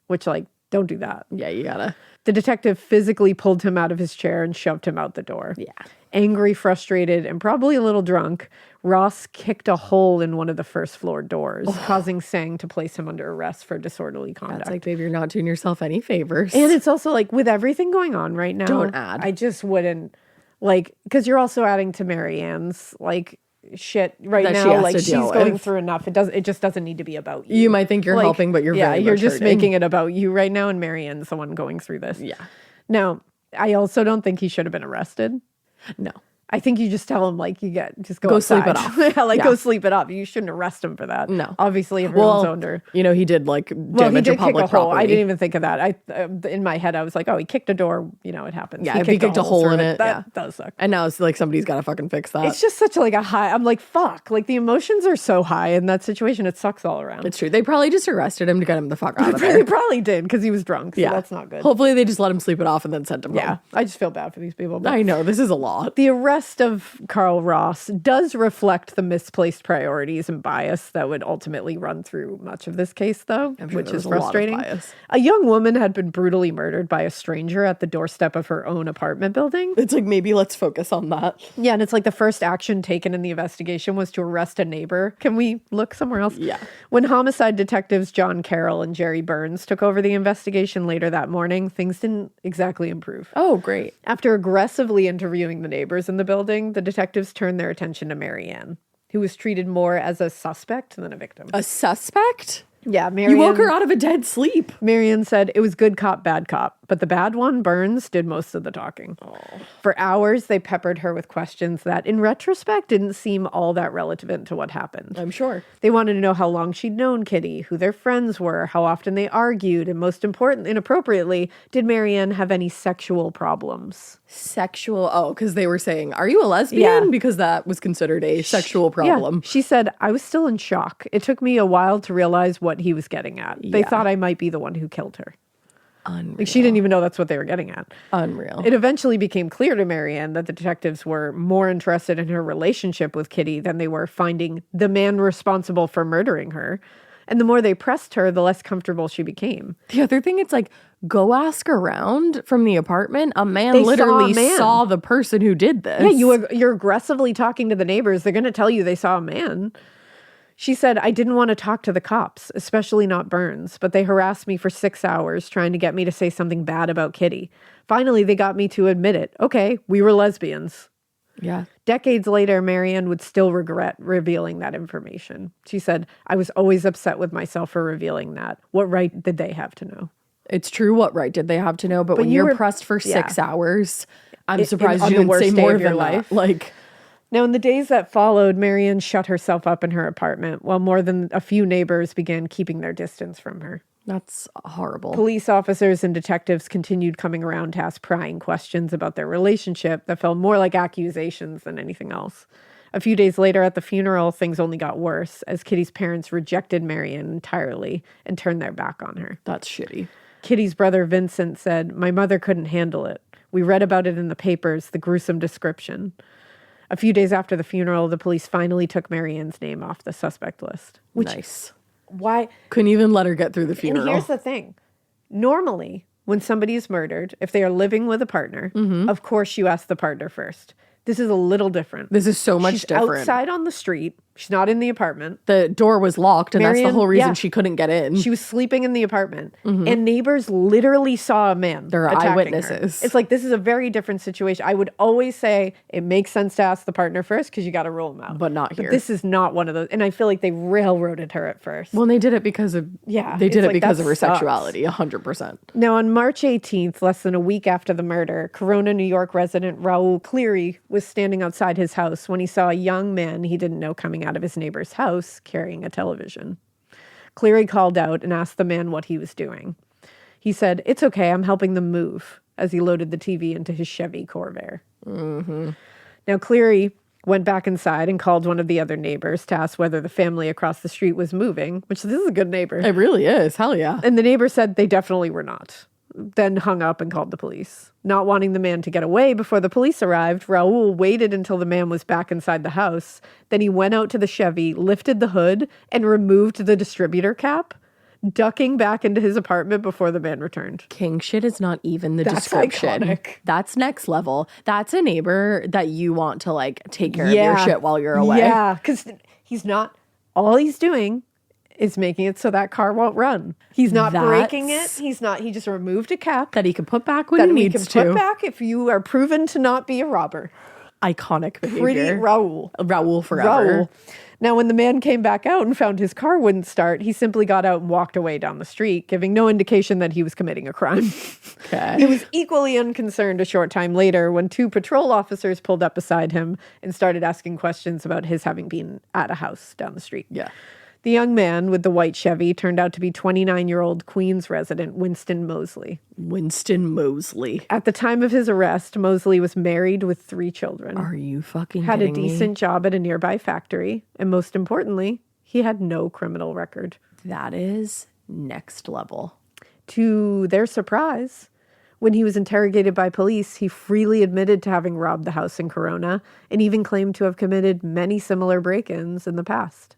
which, like, don't do that. Yeah, you gotta. The detective physically pulled him out of his chair and shoved him out the door. Yeah. Angry, frustrated, and probably a little drunk, Ross kicked a hole in one of the first floor doors, causing Sang to place him under arrest for disorderly conduct. That's like, babe, you're not doing yourself any favors. And it's also like, with everything going on right now, Don't add. I just wouldn't, like, because you're also adding to Marianne's, like, shit right That she now. has Like, to she's deal going with. through enough. It just doesn't need to be about you. You might think you're Like, helping, but you're very you're much just hurting. making it about you right now, and Marianne's the one going through this. Yeah. Now, I also don't think he should have been arrested. No. I think you just tell him, like, just go sleep it outside. off. Yeah, like, Yeah. go sleep it off. You shouldn't arrest him for that. No. Obviously, everyone's under. You know, he did like Well, he damage did to public kick a hole. property. I didn't even think of that. In my head, I was like, oh, he kicked a door. You know, it happens. Yeah, if he kicked a hole in through it, that does suck. And now it's like somebody's got to fucking fix that. It's just such like a high. I'm like, fuck. Like, the emotions are so high in that situation. It sucks all around. It's true. They probably just arrested him to get him the fuck out of there. They probably did because he was drunk. So Yeah, that's not good. Hopefully, they just let him sleep it off and then sent him Yeah, home. I just feel bad for these people. But I know this is a lot. the arrest of Carl Ross does reflect the misplaced priorities and bias that would ultimately run through much of this case, though, I'm sure which there is was a lot of frustrating. bias. A young woman had been brutally murdered by a stranger at the doorstep of her own apartment building. It's like, maybe let's focus on that. Yeah, and it's like the first action taken in the investigation was to arrest a neighbor. Can we look somewhere else? Yeah. When homicide detectives John Carroll and Jerry Burns took over the investigation later that morning, things didn't exactly improve. Oh, great. After aggressively interviewing the neighbors in the building, the detectives turned their attention to Marianne, who was treated more as a suspect than a victim. A suspect? Yeah, Marianne. You woke her out of a dead sleep. Marianne said it was good cop, bad cop, but the bad one, Burns, did most of the talking. For hours, they peppered her with questions that, in retrospect, didn't seem all that relevant to what happened. I'm sure. They wanted to know how long she'd known Kitty, who their friends were, how often they argued, and most important, inappropriately, did Marianne have any sexual problems? Sexual. Oh, because they were saying, are you a lesbian? Yeah. Because that was considered a sexual problem. Yeah. She said, I was still in shock. It took me a while to realize what he was getting at. They Yeah. thought I might be the one who killed her. Unreal. Like, she didn't even know that's what they were getting at. Unreal. It eventually became clear to Marianne that the detectives were more interested in her relationship with Kitty than they were finding the man responsible for murdering her. And the more they pressed her, the less comfortable she became. The other thing, it's like, go ask around from the apartment. A man They saw a literally man. saw the person who did this. Yeah, you're aggressively talking to the neighbors. They're going to tell you they saw a man. She said, I didn't want to talk to the cops, especially not Burns, but they harassed me for 6 hours trying to get me to say something bad about Kitty. Finally, they got me to admit it. Okay, we were lesbians. Yeah. Decades later, Marianne would still regret revealing that information. She said, I was always upset with myself for revealing that. What right did they have to know? It's true. What right did they have to know? But when you're pressed for 6 hours, I'm surprised you didn't say more than that. Like, now, in the days that followed, Marianne shut herself up in her apartment while more than a few neighbors began keeping their distance from her. that's horrible. Police officers and detectives continued coming around to ask prying questions about their relationship that felt more like accusations than anything else. A few days later at the funeral, things only got worse as Kitty's parents rejected Marianne entirely and turned their back on her. That's shitty. Kitty's brother Vincent said, my mother couldn't handle it. We read about it in the papers, the gruesome description. A few days after the funeral, the police finally took Marianne's name off the suspect list. Nice. Why? Couldn't even let her get through the funeral. And here's the thing. Normally, when somebody is murdered, if they are living with a partner, of course you ask the partner first. This is a little different. This is so much She's different. outside on the street. She's not in the apartment. The door was locked, and that's the whole reason yeah. she couldn't get in. She was sleeping in the apartment, and neighbors literally saw a man. There are attacking eyewitnesses. her. It's like, this is a very different situation. I would always say it makes sense to ask the partner first because you got to rule them out. But not here. This is not one of those. And I feel like they railroaded her at first. Well, they did it because of they did it because of her sexuality, 100%. Now, on March 18th, less than a week after the murder, Corona, New York resident Raul Cleary was standing outside his house when he saw a young man he didn't know coming out of his neighbor's house carrying a television. Cleary called out and asked the man what he was doing. He said, "It's okay, I'm helping them move," as he loaded the TV into his Chevy Corvair. Now, Cleary went back inside and called one of the other neighbors to ask whether the family across the street was moving, which this is a good neighbor. It really is. Hell yeah. And the neighbor said they definitely were not. Then hung up and called the police. Not wanting the man to get away before the police arrived, Raul waited until the man was back inside the house. Then he went out to the Chevy, lifted the hood, and removed the distributor cap, ducking back into his apartment before the man returned. King shit is not even the That's description. iconic. That's next level. That's a neighbor that you want to like take care of your shit while you're away. Yeah, because he's not, all he's doing is making it so that car won't run. He's not breaking it. He just removed a cap That he can put back when he needs to. put back if you are proven to not be a robber. Iconic behavior. Pretty Raul. Raul forever. Raul. Now, when the man came back out and found his car wouldn't start, he simply got out and walked away down the street, giving no indication that he was committing a crime. Okay. He was equally unconcerned a short time later when two patrol officers pulled up beside him and started asking questions about his having been at a house down the street. Yeah. The young man with the white Chevy turned out to be 29-year-old Queens resident Winston Moseley. Winston Moseley. At the time of his arrest, Moseley was married with 3 children. Are you fucking Had a kidding me? decent job at a nearby factory, and most importantly, he had no criminal record. That is next level. To their surprise, when he was interrogated by police, he freely admitted to having robbed the house in Corona and even claimed to have committed many similar break-ins in the past.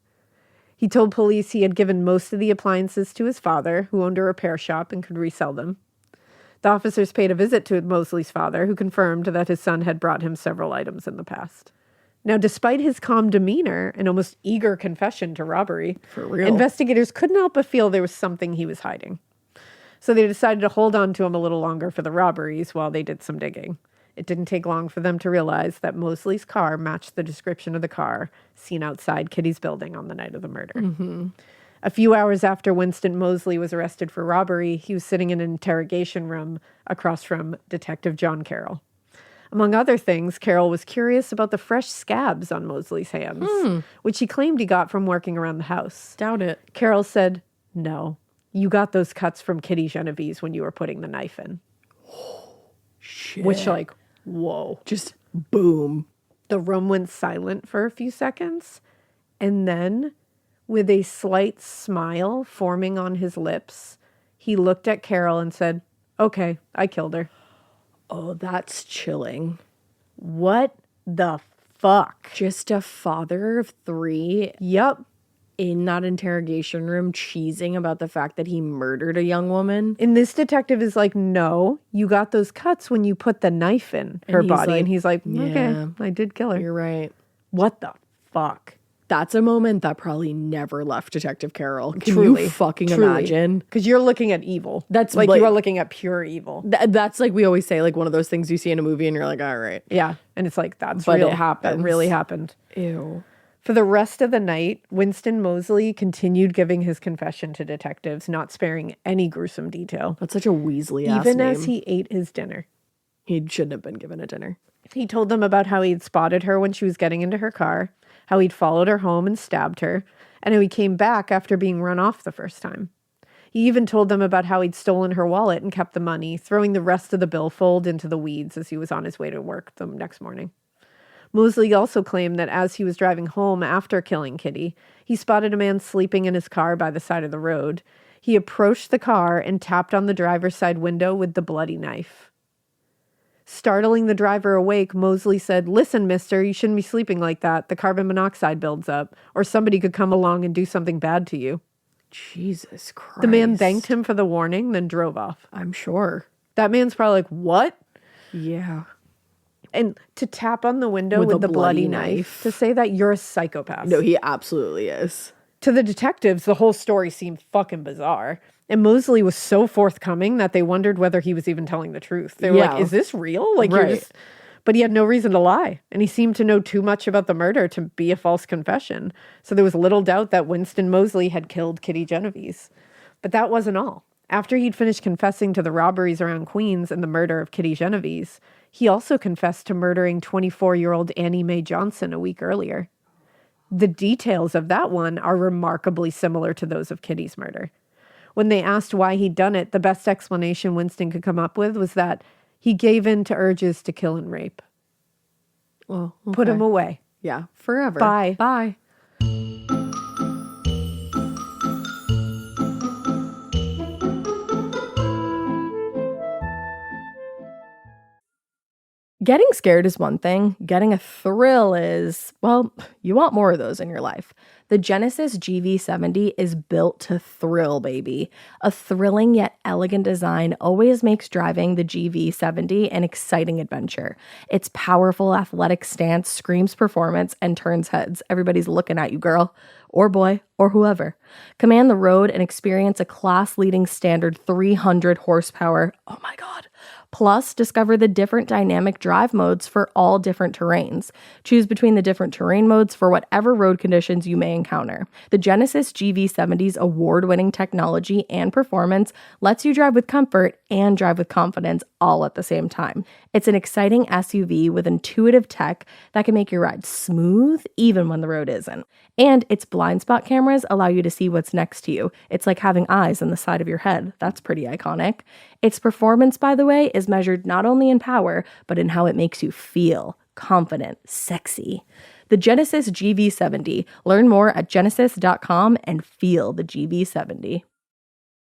He told police he had given most of the appliances to his father, who owned a repair shop and could resell them. The officers paid a visit to Moseley's father, who confirmed that his son had brought him several items in the past. Now, despite his calm demeanor and almost eager confession to robbery, For real. investigators couldn't help but feel there was something he was hiding. So they decided to hold on to him a little longer for the robberies while they did some digging. It didn't take long for them to realize that Moseley's car matched the description of the car seen outside Kitty's building on the night of the murder. A few hours after Winston Moseley was arrested for robbery, he was sitting in an interrogation room across from Detective John Carroll. Among other things, Carroll was curious about the fresh scabs on Moseley's hands, which he claimed he got from working around the house. Doubt it. Carroll said, "No, you got those cuts from Kitty Genovese when you were putting the knife in." Shit. Which, like, whoa. Just boom. The room went silent for a few seconds, and then, with a slight smile forming on his lips, he looked at Carol and said, "Okay, I killed her." Oh, that's chilling. What the fuck? Just a father of 3 Yup. in that interrogation room cheesing about the fact that he murdered a young woman. And this detective is like, "No, you got those cuts when you put the knife in her he's body." like, and he's like, "Okay, "Yeah, I did kill her." You're right. What the fuck? That's a moment that probably never left Detective Carroll. Can Truly. you fucking imagine? Because you're looking at evil. That's like like- you are looking at pure evil. That's like we always say, like one of those things you see in a movie and you're like, all right. Yeah. And it's like, that's But real. it happens. That really happened. Ew. For the rest of the night, Winston Moseley continued giving his confession to detectives, not sparing any gruesome detail. That's such a Weasley ass Even name. as he ate his dinner. He shouldn't have been given a dinner. He told them about how he'd spotted her when she was getting into her car, how he'd followed her home and stabbed her, and how he came back after being run off the first time. He even told them about how he'd stolen her wallet and kept the money, throwing the rest of the billfold into the weeds as he was on his way to work the next morning. Moseley also claimed that as he was driving home after killing Kitty, he spotted a man sleeping in his car by the side of the road. He approached the car and tapped on the driver's side window with the bloody knife. Startling the driver awake, Moseley said, "Listen, mister, you shouldn't be sleeping like that. The carbon monoxide builds up, or somebody could come along and do something bad to you." Jesus Christ. The man thanked him for the warning, then drove off. I'm sure. That man's probably like, "What?" Yeah. And to tap on the window with the bloody knife, to say that you're a psychopath. No, he absolutely is. To the detectives, the whole story seemed fucking bizarre. And Moseley was so forthcoming that they wondered whether he was even telling the truth. They were like, is this real? Like, you're Right. just... But he had no reason to lie. And he seemed to know too much about the murder to be a false confession. So there was little doubt that Winston Moseley had killed Kitty Genovese. But that wasn't all. After he'd finished confessing to the robberies around Queens and the murder of Kitty Genovese, he also confessed to murdering 24-year-old Annie Mae Johnson a week earlier. The details of that one are remarkably similar to those of Kitty's murder. When they asked why he'd done it, the best explanation Winston could come up with was that he gave in to urges to kill and rape. Well, Put him away. Yeah, forever. Bye. Bye. Getting scared is one thing. Getting a thrill is, well, you want more of those in your life. The Genesis GV70 is built to thrill, baby. A thrilling yet elegant design always makes driving the GV70 an exciting adventure. Its powerful athletic stance screams performance and turns heads. Everybody's looking at you, girl, or boy, or whoever. Command the road and experience a class-leading standard 300 horsepower. Oh my God. Plus, discover the different dynamic drive modes for all different terrains. Choose between the different terrain modes for whatever road conditions you may encounter. The Genesis GV70's award-winning technology and performance lets you drive with comfort and drive with confidence all at the same time. It's an exciting SUV with intuitive tech that can make your ride smooth even when the road isn't. And its blind spot cameras allow you to see what's next to you. It's like having eyes on the side of your head. That's pretty iconic. Its performance, by the way, is measured not only in power, but in how it makes you feel confident, sexy. The Genesis GV70. Learn more at genesis.com and feel the GV70.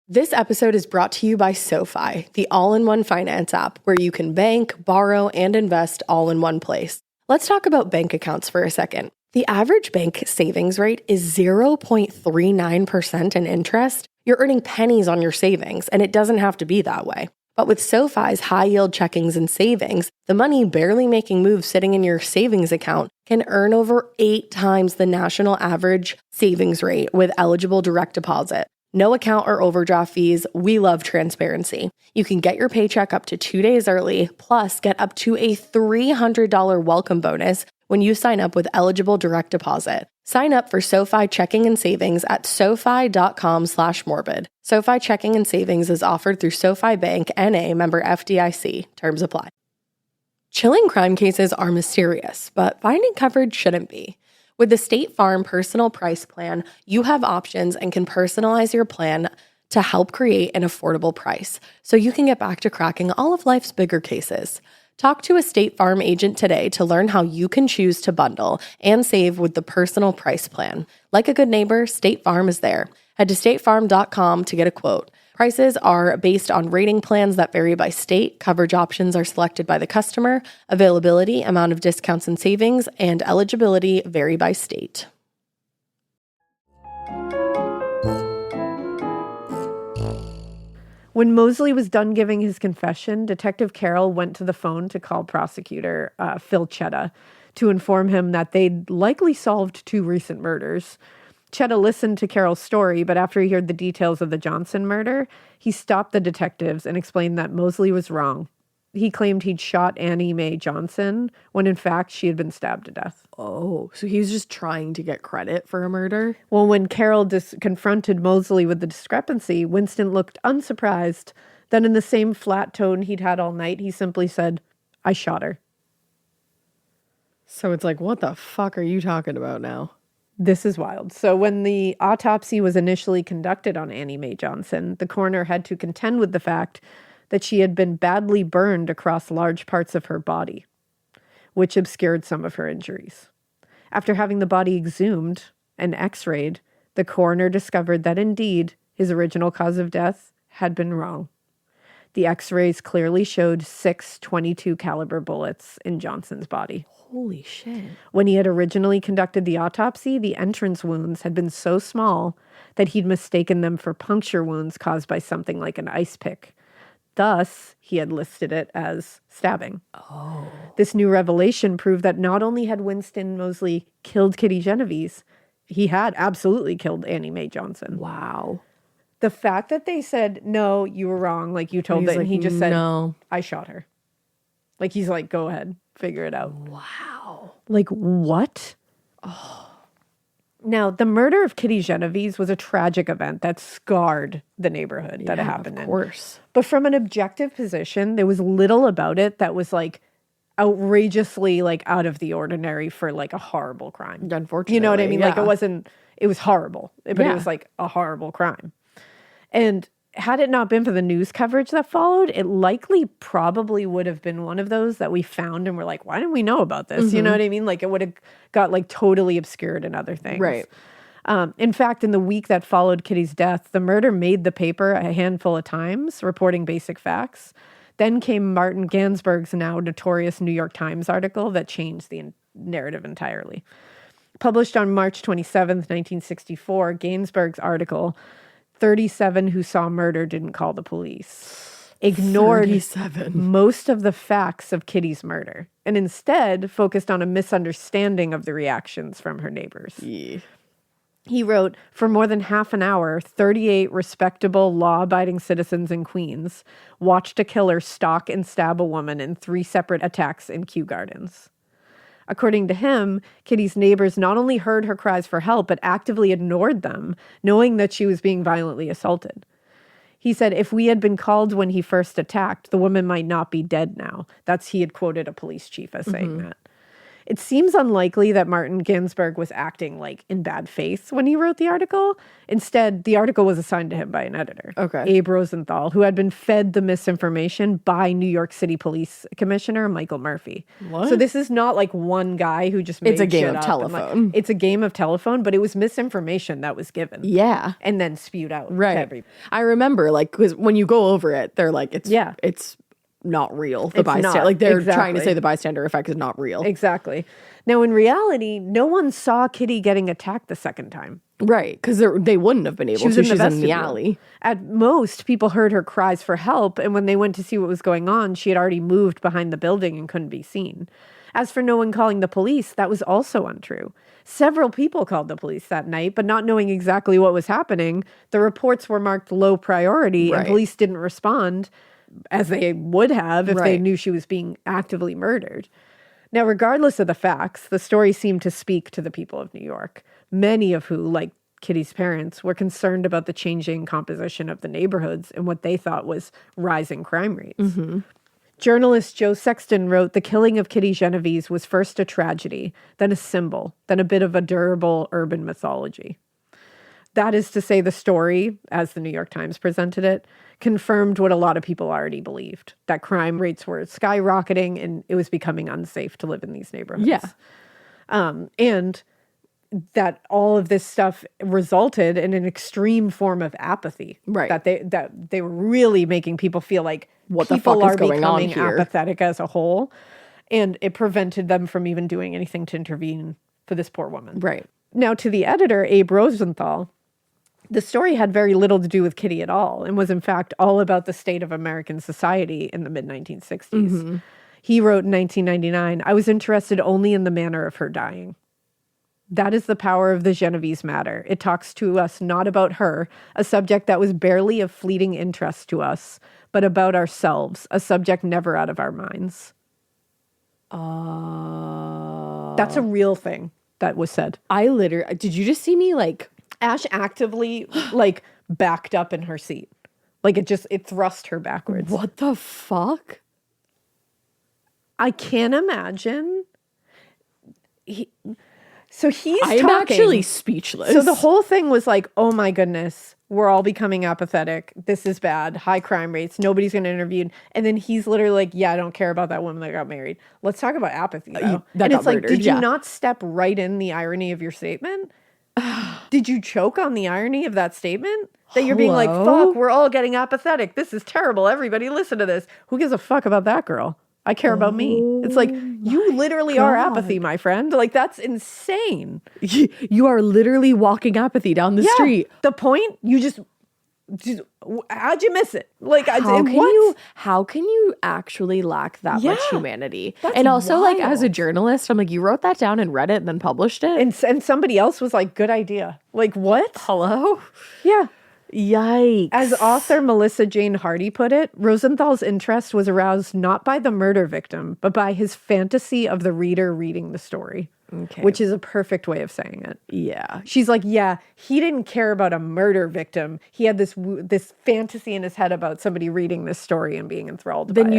This episode is brought to you by SoFi, the all-in-one finance app where you can bank, borrow, and invest all in one place. Let's talk about bank accounts for a second. The average bank savings rate is 0.39% in interest. You're earning pennies on your savings, and it doesn't have to be that way. But with SoFi's high-yield checkings and savings, the money barely making moves sitting in your savings account can earn over 8 times the national average savings rate with eligible direct deposit. No account or overdraft fees. We love transparency. You can get your paycheck up to 2 days early, plus get up to a $300 welcome bonus when you sign up with eligible direct deposit. Sign up for SoFi checking and savings at SoFi.com/morbid. SoFi checking and savings is offered through SoFi Bank, N.A., member FDIC. Terms apply. Chilling crime cases are mysterious, but finding coverage shouldn't be. With the State Farm Personal Price Plan, you have options and can personalize your plan to help create an affordable price so you can get back to cracking all of life's bigger cases. Talk to a State Farm agent today to learn how you can choose to bundle and save with the Personal Price Plan. Like a good neighbor, State Farm is there. Head to statefarm.com to get a quote. Prices are based on rating plans that vary by state. Coverage options are selected by the customer. Availability, amount of discounts and savings, and eligibility vary by state. When Moseley was done giving his confession, Detective Carroll went to the phone to call prosecutor Phil Chetta to inform him that they'd likely solved 2 recent murders. Chetta listened to Carroll's story, but after he heard the details of the Johnson murder, he stopped the detectives and explained that Moseley was wrong. He claimed he'd shot Annie Mae Johnson when in fact she had been stabbed to death. Oh, so he's just trying to get credit for a murder? Well, when Carroll confronted Moseley with the discrepancy, Winston looked unsurprised. Then in the same flat tone he'd had all night, he simply said, "I shot her." So it's like, what the fuck are you talking about now? This is wild. So when the autopsy was initially conducted on Annie Mae Johnson, the coroner had to contend with the fact that she had been badly burned across large parts of her body, which obscured some of her injuries. After having the body exhumed and x-rayed, the coroner discovered that indeed his original cause of death had been wrong. The x-rays clearly showed 6 .22 caliber bullets in Johnson's body. Holy shit. When he had originally conducted the autopsy, the entrance wounds had been so small that he'd mistaken them for puncture wounds caused by something like an ice pick. Thus, he had listed it as stabbing. Oh. This new revelation proved that not only had Winston Moseley killed Kitty Genovese, he had absolutely killed Annie Mae Johnson. Wow. The fact that they said, "No, you were wrong," like you told it, and he just said, "No, "I shot her." Like he's like, "Go ahead, figure it out." Wow. Like what? Oh. Now, the murder of Kitty Genovese was a tragic event that scarred the neighborhood that it happened in. Of course. But from an objective position, there was little about it that was like outrageously like out of the ordinary for like a horrible crime. Unfortunately. You know what I mean? Yeah. Like it was horrible, but it was like a horrible crime. And had it not been for the news coverage that followed, it likely probably would have been one of those that we found and we're like, why didn't we know about this? You know what I mean? Like it would have got like totally obscured in other things. Right. In fact, in the week that followed Kitty's death, the murder made the paper a handful of times, reporting basic facts. Then came Martin Gansberg's now notorious New York Times article that changed the narrative entirely. Published on March 27th, 1964, Gansberg's article, 37 who saw murder didn't call the police, ignored 37. most of the facts of Kitty's murder and instead focused on a misunderstanding of the reactions from her neighbors. Yeah. He wrote, for more than half an hour, 38 respectable, law-abiding citizens in Queens watched a killer stalk and stab a woman in 3 separate attacks in Kew Gardens. According to him, Kitty's neighbors not only heard her cries for help, but actively ignored them, knowing that she was being violently assaulted. He said, if we had been called when he first attacked, the woman might not be dead now. He had quoted a police chief as saying that. It seems unlikely that Martin Ginsberg was acting like in bad faith when he wrote the article. Instead, the article was assigned to him by an editor, Abe Rosenthal, who had been fed the misinformation by New York City Police Commissioner Michael Murphy. What? So this is not like one guy who just made It's a game shit of up telephone. it's a game of telephone, but it was misinformation that was given. Yeah. And then spewed out to Right. everybody. I remember, like, because when you go over it, they're like, it's not real. The It's bystander, not. like they're trying to Exactly. say the bystander effect is not real. Exactly. Now, in reality, no one saw Kitty getting attacked the second time. Right, because they wouldn't have been able to. She's in the vestibule. alley. At most, people heard her cries for help, and when they went to see what was going on, she had already moved behind the building and couldn't be seen. As for no one calling the police, that was also untrue. Several people called the police that night, but not knowing exactly what was happening, the reports were marked low priority, and police didn't respond as they would have if they knew she was being actively murdered. Now, regardless of the facts, the story seemed to speak to the people of New York, many of who, like Kitty's parents, were concerned about the changing composition of the neighborhoods and what they thought was rising crime rates. Journalist Joe Sexton wrote, the killing of Kitty Genovese was first a tragedy, then a symbol, then a bit of a durable urban mythology. That is to say, the story, as the New York Times presented it, confirmed what a lot of people already believed, that crime rates were skyrocketing and it was becoming unsafe to live in these neighborhoods. Yeah. And that all of this stuff resulted in an extreme form of apathy. Right. That they were really making people feel like What the people fuck is are going on becoming here? apathetic as a whole. And it prevented them from even doing anything to intervene for this poor woman. Right. Now, to the editor, Abe Rosenthal, The story had very little to do with Kitty at all and was, in fact, all about the state of American society in the mid-1960s. He wrote in 1999, I was interested only in the manner of her dying. That is the power of the Genovese matter. It talks to us not about her, a subject that was barely of fleeting interest to us, but about ourselves, a subject never out of our minds. That's a real thing that was said. I literally, did you just see me like... Ash actively like backed up in her seat. Like it thrust her backwards. What the fuck? I can't imagine. I'm talking. actually speechless. So the whole thing was like, oh my goodness, we're all becoming apathetic. This is bad. High crime rates. Nobody's going to interview. And then he's literally like, yeah, I don't care about that woman that got married. Let's talk about apathy though. That and it's got like, murdered, did you not step right in the irony of your statement? Did you choke on the irony of that statement? That you're being like, fuck, we're all getting apathetic. This is terrible. Everybody listen to this. Who gives a fuck about that girl? I care about me. It's like, you literally are apathy, my friend. Like, that's insane. You are literally walking apathy down the street. The point, you just how'd you miss it? Like, how can you actually lack that much humanity? And also, like, as a journalist, I'm like, you wrote that down and read it and then published it? And somebody else was like, good idea. Like, what? Hello? Yeah. Yikes. As author Melissa Jane Hardy put it, Rosenthal's interest was aroused not by the murder victim, but by his fantasy of the reader reading the story. Okay. Which is a perfect way of saying it. Yeah. She's like, yeah, he didn't care about a murder victim. He had this fantasy in his head about somebody reading this story and being enthralled by it. Then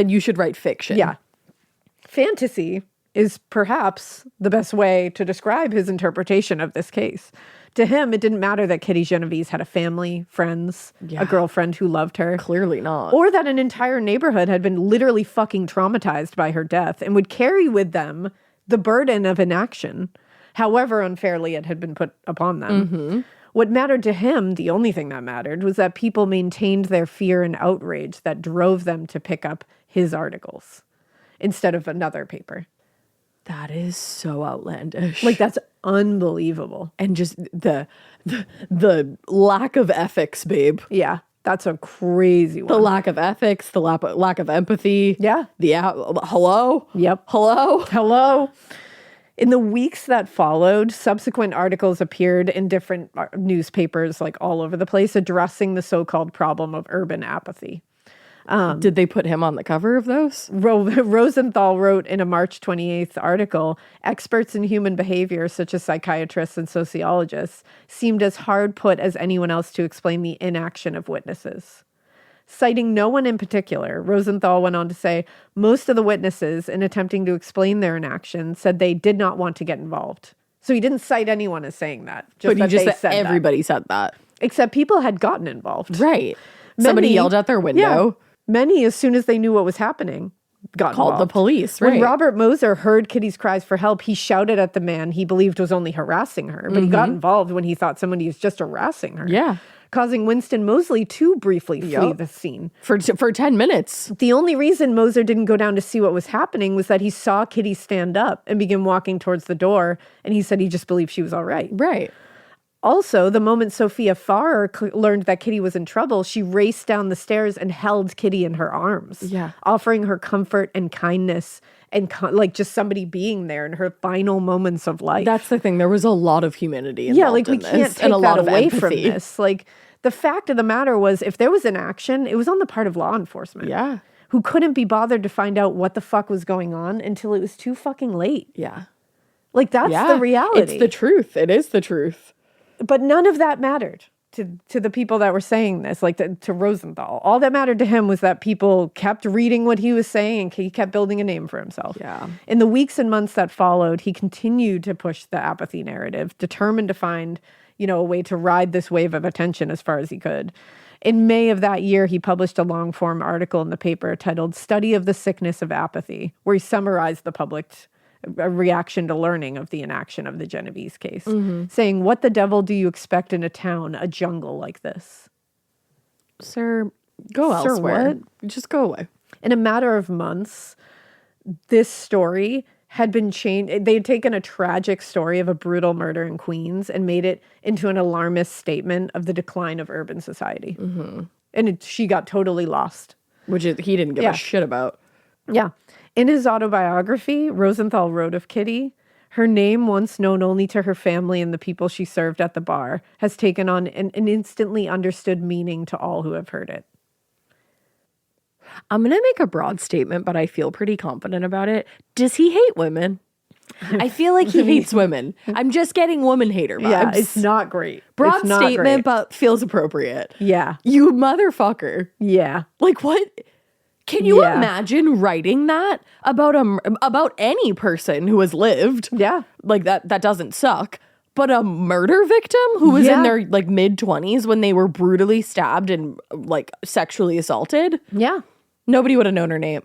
you should write fiction. Yeah. Fantasy is perhaps the best way to describe his interpretation of this case. To him, it didn't matter that Kitty Genovese had a family, friends, a girlfriend who loved her. Clearly not. Or that an entire neighborhood had been literally fucking traumatized by her death and would carry with them the burden of inaction, however unfairly it had been put upon them. What mattered to him, the only thing that mattered, was that people maintained their fear and outrage that drove them to pick up his articles instead of another paper. That is so outlandish. Like, that's unbelievable. And just the lack of ethics, babe. Yeah, that's a crazy one. The lack of ethics, the lack of empathy. Yeah. Hello? Yep. Hello? In the weeks that followed, subsequent articles appeared in different newspapers, like all over the place, addressing the so-called problem of urban apathy. Did they put him on the cover of those? Rosenthal wrote in a March 28th article, experts in human behavior, such as psychiatrists and sociologists, seemed as hard put as anyone else to explain the inaction of witnesses. Citing no one in particular, Rosenthal went on to say, most of the witnesses, in attempting to explain their inaction, said they did not want to get involved. So he didn't cite anyone as saying that. But he just said everybody said that. Except people had gotten involved. Right. Somebody yelled out their window. Yeah. Many, as soon as they knew what was happening, called the police. Right. When Robert Moser heard Kitty's cries for help, he shouted at the man he believed was only harassing her. But he got involved when he thought somebody was just harassing her. Yeah. Causing Winston Moseley to briefly flee the scene. For 10 minutes. The only reason Moser didn't go down to see what was happening was that he saw Kitty stand up and begin walking towards the door. And he said he just believed she was all right. Right. Also, the moment Sophia Farrer learned that Kitty was in trouble, she raced down the stairs and held Kitty in her arms, offering her comfort and kindness and like just somebody being there in her final moments of life. That's the thing. There was a lot of humanity involved we in this, can't take and a lot that of away empathy. from this. Like, the fact of the matter was, if there was an action, it was on the part of law enforcement. Yeah. Who couldn't be bothered to find out what the fuck was going on until it was too fucking late. Yeah. Like, that's the reality. It's the truth. It is the truth. But none of that mattered to the people that were saying this, like to Rosenthal. All that mattered to him was that people kept reading what he was saying and he kept building a name for himself. Yeah. In the weeks and months that followed, he continued to push the apathy narrative, determined to find, a way to ride this wave of attention as far as he could. In May of that year, he published a long-form article in the paper titled Study of the Sickness of Apathy, where he summarized the public's reaction to learning of the inaction of the Genovese case, saying, what the devil do you expect in a town, a jungle like this? Sir, go elsewhere. What? Just go away. In a matter of months, this story had been changed. They had taken a tragic story of a brutal murder in Queens and made it into an alarmist statement of the decline of urban society. And she got totally lost. Which he didn't give a shit about. Yeah. In his autobiography, Rosenthal wrote of Kitty, her name, once known only to her family and the people she served at the bar, has taken on an instantly understood meaning to all who have heard it. I'm going to make a broad statement, but I feel pretty confident about it. Does he hate women? I feel like he hates women. I'm just getting woman hater vibes. Yeah, it's not great. Broad It's not statement, great. but feels appropriate. Yeah. You motherfucker. Yeah. Like, what? Can you imagine writing that about any person who has lived? Yeah. Like, that doesn't suck. But a murder victim who was in their, like, mid-20s when they were brutally stabbed and, like, sexually assaulted? Yeah. Nobody would have known her name.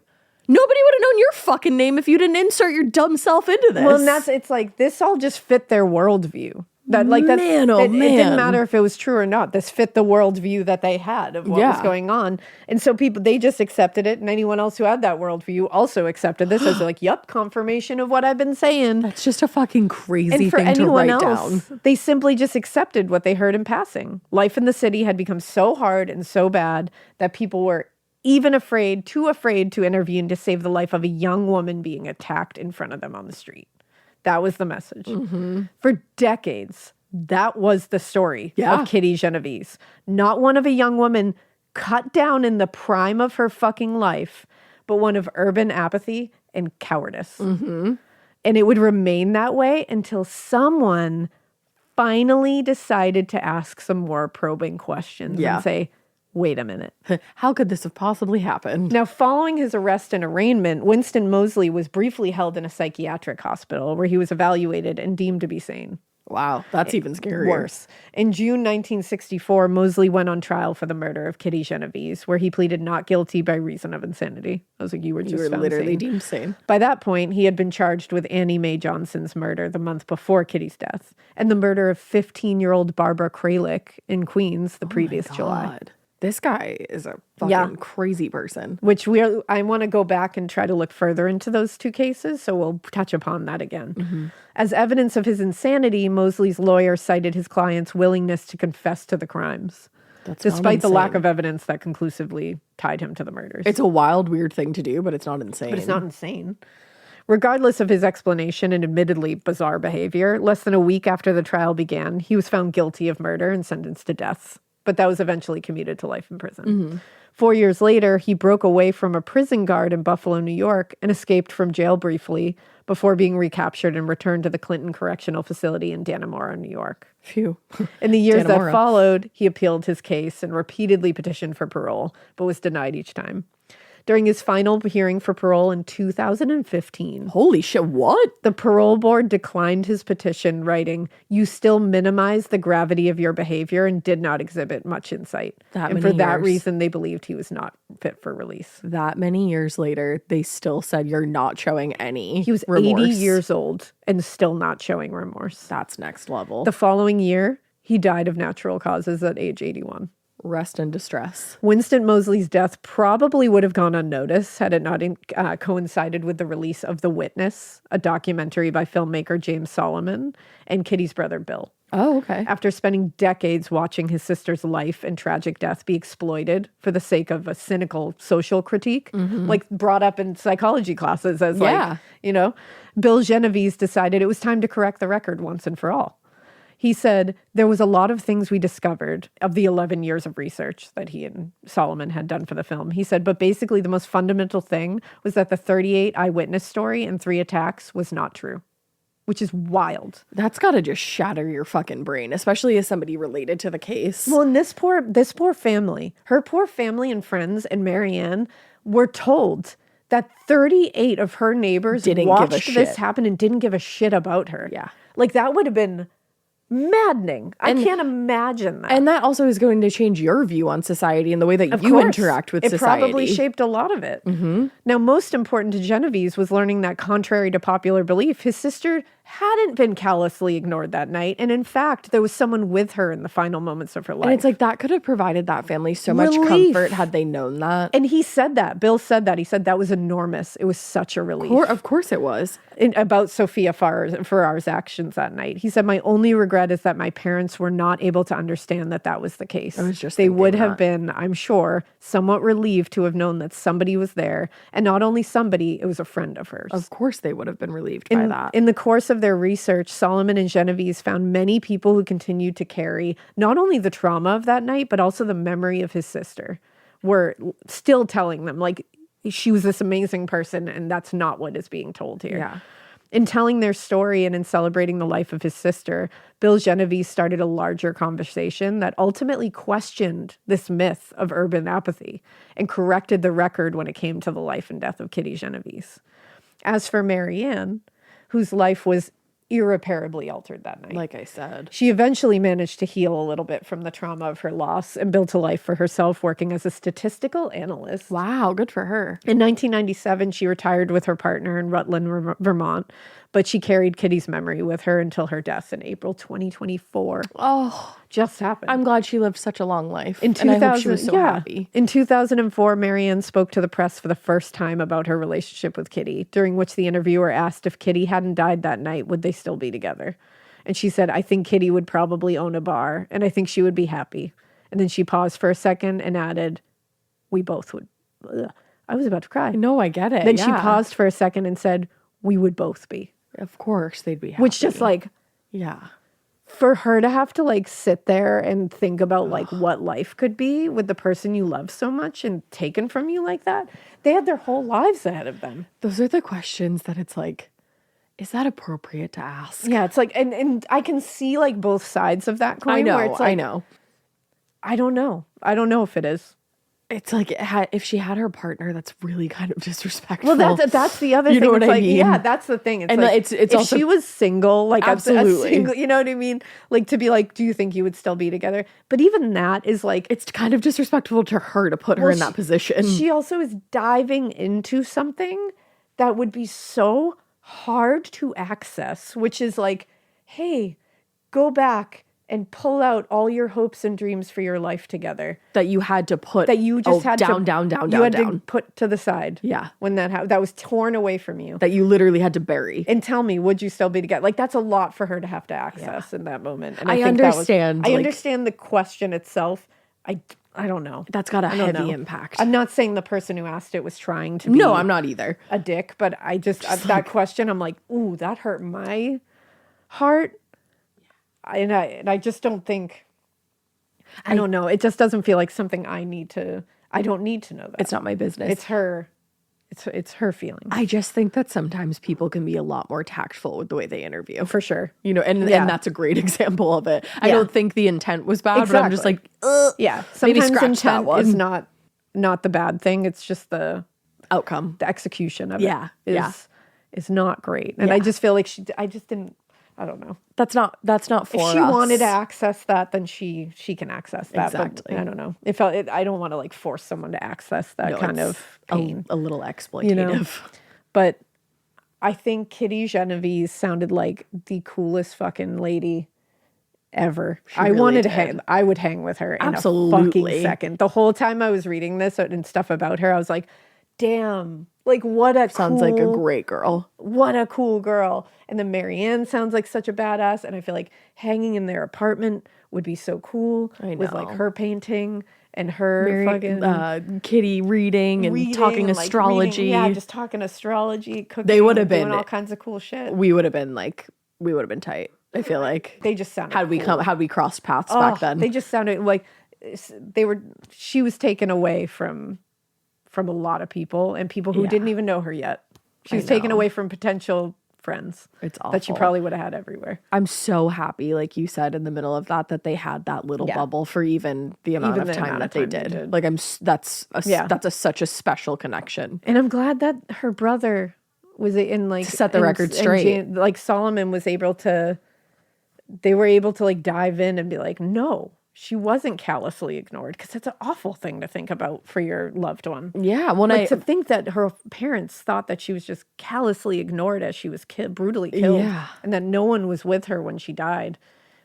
Nobody would have known your fucking name if you didn't insert your dumb self into this. Well, and it's like, this all just fit their worldview. That, like, Man, it didn't matter if it was true or not. This fit the worldview that they had of what was going on. And so they just accepted it. And anyone else who had that worldview also accepted this as like, yep, confirmation of what I've been saying. That's just a fucking crazy And for thing to anyone write else, down. they simply just accepted what they heard in passing. Life in the city had become so hard and so bad that people were even too afraid to intervene to save the life of a young woman being attacked in front of them on the street. That was the message. For decades, that was the story of Kitty Genovese. Not one of a young woman cut down in the prime of her fucking life, but one of urban apathy and cowardice. And it would remain that way until someone finally decided to ask some more probing questions and say, wait a minute. How could this have possibly happened? Now, following his arrest and arraignment, Winston Moseley was briefly held in a psychiatric hospital where he was evaluated and deemed to be sane. Wow, that's even scarier. Worse. In June 1964, Moseley went on trial for the murder of Kitty Genovese, where he pleaded not guilty by reason of insanity. I was like, you were found literally sane. deemed sane. By that point, he had been charged with Annie Mae Johnson's murder the month before Kitty's death, and the murder of 15-year-old Barbara Kralik in Queens the previous July. This guy is a fucking crazy person. Which I want to go back and try to look further into those two cases, so we'll touch upon that again. As evidence of his insanity, Moseley's lawyer cited his client's willingness to confess to the crimes, despite the lack of evidence that conclusively tied him to the murders. It's a wild, weird thing to do, but it's not insane. But it's not insane. Regardless of his explanation and admittedly bizarre behavior, less than a week after the trial began, he was found guilty of murder and sentenced to death. But that was eventually commuted to life in prison. 4 years later, he broke away from a prison guard in Buffalo, New York, and escaped from jail briefly before being recaptured and returned to the Clinton Correctional Facility in Dannemora, New York. Phew. In the years that followed, he appealed his case and repeatedly petitioned for parole, but was denied each time. During his final hearing for parole in 2015, Holy shit, what? the parole board declined his petition, writing, "You still minimize the gravity of your behavior and did not exhibit much insight." And for that reason, they believed he was not fit for release. That many years later, they still said you're not showing any He was remorse. 80 years old and still not showing remorse. That's next level. The following year, he died of natural causes at age 81. Rest in distress. Winston Moseley's death probably would have gone unnoticed had it not coincided with the release of The Witness, a documentary by filmmaker James Solomon and Kitty's brother Bill. Oh, okay. After spending decades watching his sister's life and tragic death be exploited for the sake of a cynical social critique, like brought up in psychology classes as Bill Genovese decided it was time to correct the record once and for all. He said, there was a lot of things we discovered of the 11 years of research that he and Solomon had done for the film. He said, but basically the most fundamental thing was that the 38 eyewitness story and 3 attacks was not true, which is wild. That's got to just shatter your fucking brain, especially as somebody related to the case. Well, and this poor family, her poor family and friends and Marianne were told that 38 of her neighbors Didn't watched give a this shit. happen and didn't give a shit about her. Yeah. Like that would have been maddening. I can't imagine that. And that also is going to change your view on society and the way that you course. interact with it society. It probably shaped a lot of it. Now, most important to Genovese was learning that contrary to popular belief, his sister hadn't been callously ignored that night. And in fact, there was someone with her in the final moments of her life. And it's like that could have provided that family so much Relief. comfort had they known that. And he said that. Bill said that. He said that was enormous. It was such a relief. Of course it was. About Sophia Farrar's actions that night. He said, my only regret is that my parents were not able to understand that that was the case. I was just They thinking would have that. been, I'm sure, somewhat relieved to have known that somebody was there. And not only somebody, it was a friend of hers. Of course they would have been relieved by that. In the course of their research, Solomon and Genovese found many people who continued to carry not only the trauma of that night, but also the memory of his sister, were still telling them, like, she was this amazing person, and that's not what is being told here. Yeah. In telling their story and in celebrating the life of his sister, Bill Genovese started a larger conversation that ultimately questioned this myth of urban apathy and corrected the record when it came to the life and death of Kitty Genovese. As for Marianne, whose life was irreparably altered that night. Like I said. She eventually managed to heal a little bit from the trauma of her loss and built a life for herself working as a statistical analyst. Wow, good for her. In 1997, she retired with her partner in Rutland, Vermont, but she carried Kitty's memory with her until her death in April 2024. Oh, Just happened. I'm glad she lived such a long life. In and I hope she was so happy. In 2004, Marianne spoke to the press for the first time about her relationship with Kitty, during which the interviewer asked if Kitty hadn't died that night, would they still be together? And she said, I think Kitty would probably own a bar, and I think she would be happy. And then she paused for a second and added, we both would. Ugh. I was about to cry. No, I get it. Then she paused for a second and said, we would both be. Of course they'd be happy. Which just like, yeah. for her to have to like sit there and think about like what life could be with the person you love so much and taken from you like that, they had their whole lives ahead of them. Those are the questions that it's like, is that appropriate to ask? Yeah, it's like, and I can see like both sides of that coin. I know, where it's like, I know. I don't know. I don't know if it is. It's like if she had her partner, that's really kind of disrespectful. Well, that's the other You thing. know what It's I like, mean? yeah, that's the thing. It's And like, it's if also- she was single, like Absolutely. a single, you know what I mean? Like to be like, do you think you would still be together? But even that is like, it's kind of disrespectful to her to put her in that position. She also is diving into something that would be so hard to access, which is like, hey, go back and pull out all your hopes and dreams for your life together that you had to put that you just had down, to down, you had down. to put to the side. Yeah. When that was torn away from you. That you literally had to bury. And tell me, would you still be together? Like that's a lot for her to have to access in that moment. And I think understand, I like- understand the question itself. I don't know. That's got a I don't heavy know. impact. I'm not saying the person who asked it was trying to be No, I'm not either. a dick, but I just that question, I'm like, ooh, that hurt my heart. And I just don't think, I don't know. It just doesn't feel like something I don't need to know that. It's not my business. It's her. It's her feeling. I just think that sometimes people can be a lot more tactful with the way they interview. For sure. You know, and that's a great example of it. I Yeah. don't think the intent was bad, but I'm just like, Yeah. maybe Sometimes scratch that intent one. is not the bad thing. It's just the outcome. execution of Yeah, it yeah. is not great. And I just feel like I just didn't, I don't know. That's not for If she us. wanted to access that, then she can access that. but Exactly. I don't know. I don't want to like force someone to access that No, kind it's of pain. a little exploitative. But I think Kitty Genovese sounded like the coolest fucking lady ever. I really wanted to did. hang. I would hang with her in a Absolutely. fucking second. The whole time I was reading this and stuff about her, I was like, damn. Like what a Sounds like a great girl. what a cool girl. And then Marianne sounds like such a badass. And I feel like hanging in their apartment would be so cool. I With like know. her painting and her fucking Kitty reading and talking and, like, astrology. reading, yeah, just talking astrology, cooking. They would have doing been- all kinds of cool shit. we would have been tight. I feel like They just sounded had we cool. had we crossed paths back then. They just sounded like she was taken away from a lot of people and people who Yeah. didn't even know her yet. She I was taken know. away from potential friends. It's that she awful. probably would have had everywhere. I'm so happy, like you said, in the middle of that they had that little Yeah. bubble for even the amount Even of the time amount that of they time they did. did. Like that's Yeah. such a special connection. And I'm glad that her brother was in like To set the record and straight. like Solomon was able to. They were able to like dive in and be like, no, she wasn't callously ignored, because that's an awful thing to think about for your loved one. Yeah. Well, Like to think that her parents thought that she was just callously ignored as she was brutally killed, Yeah. and that no one was with her when she died.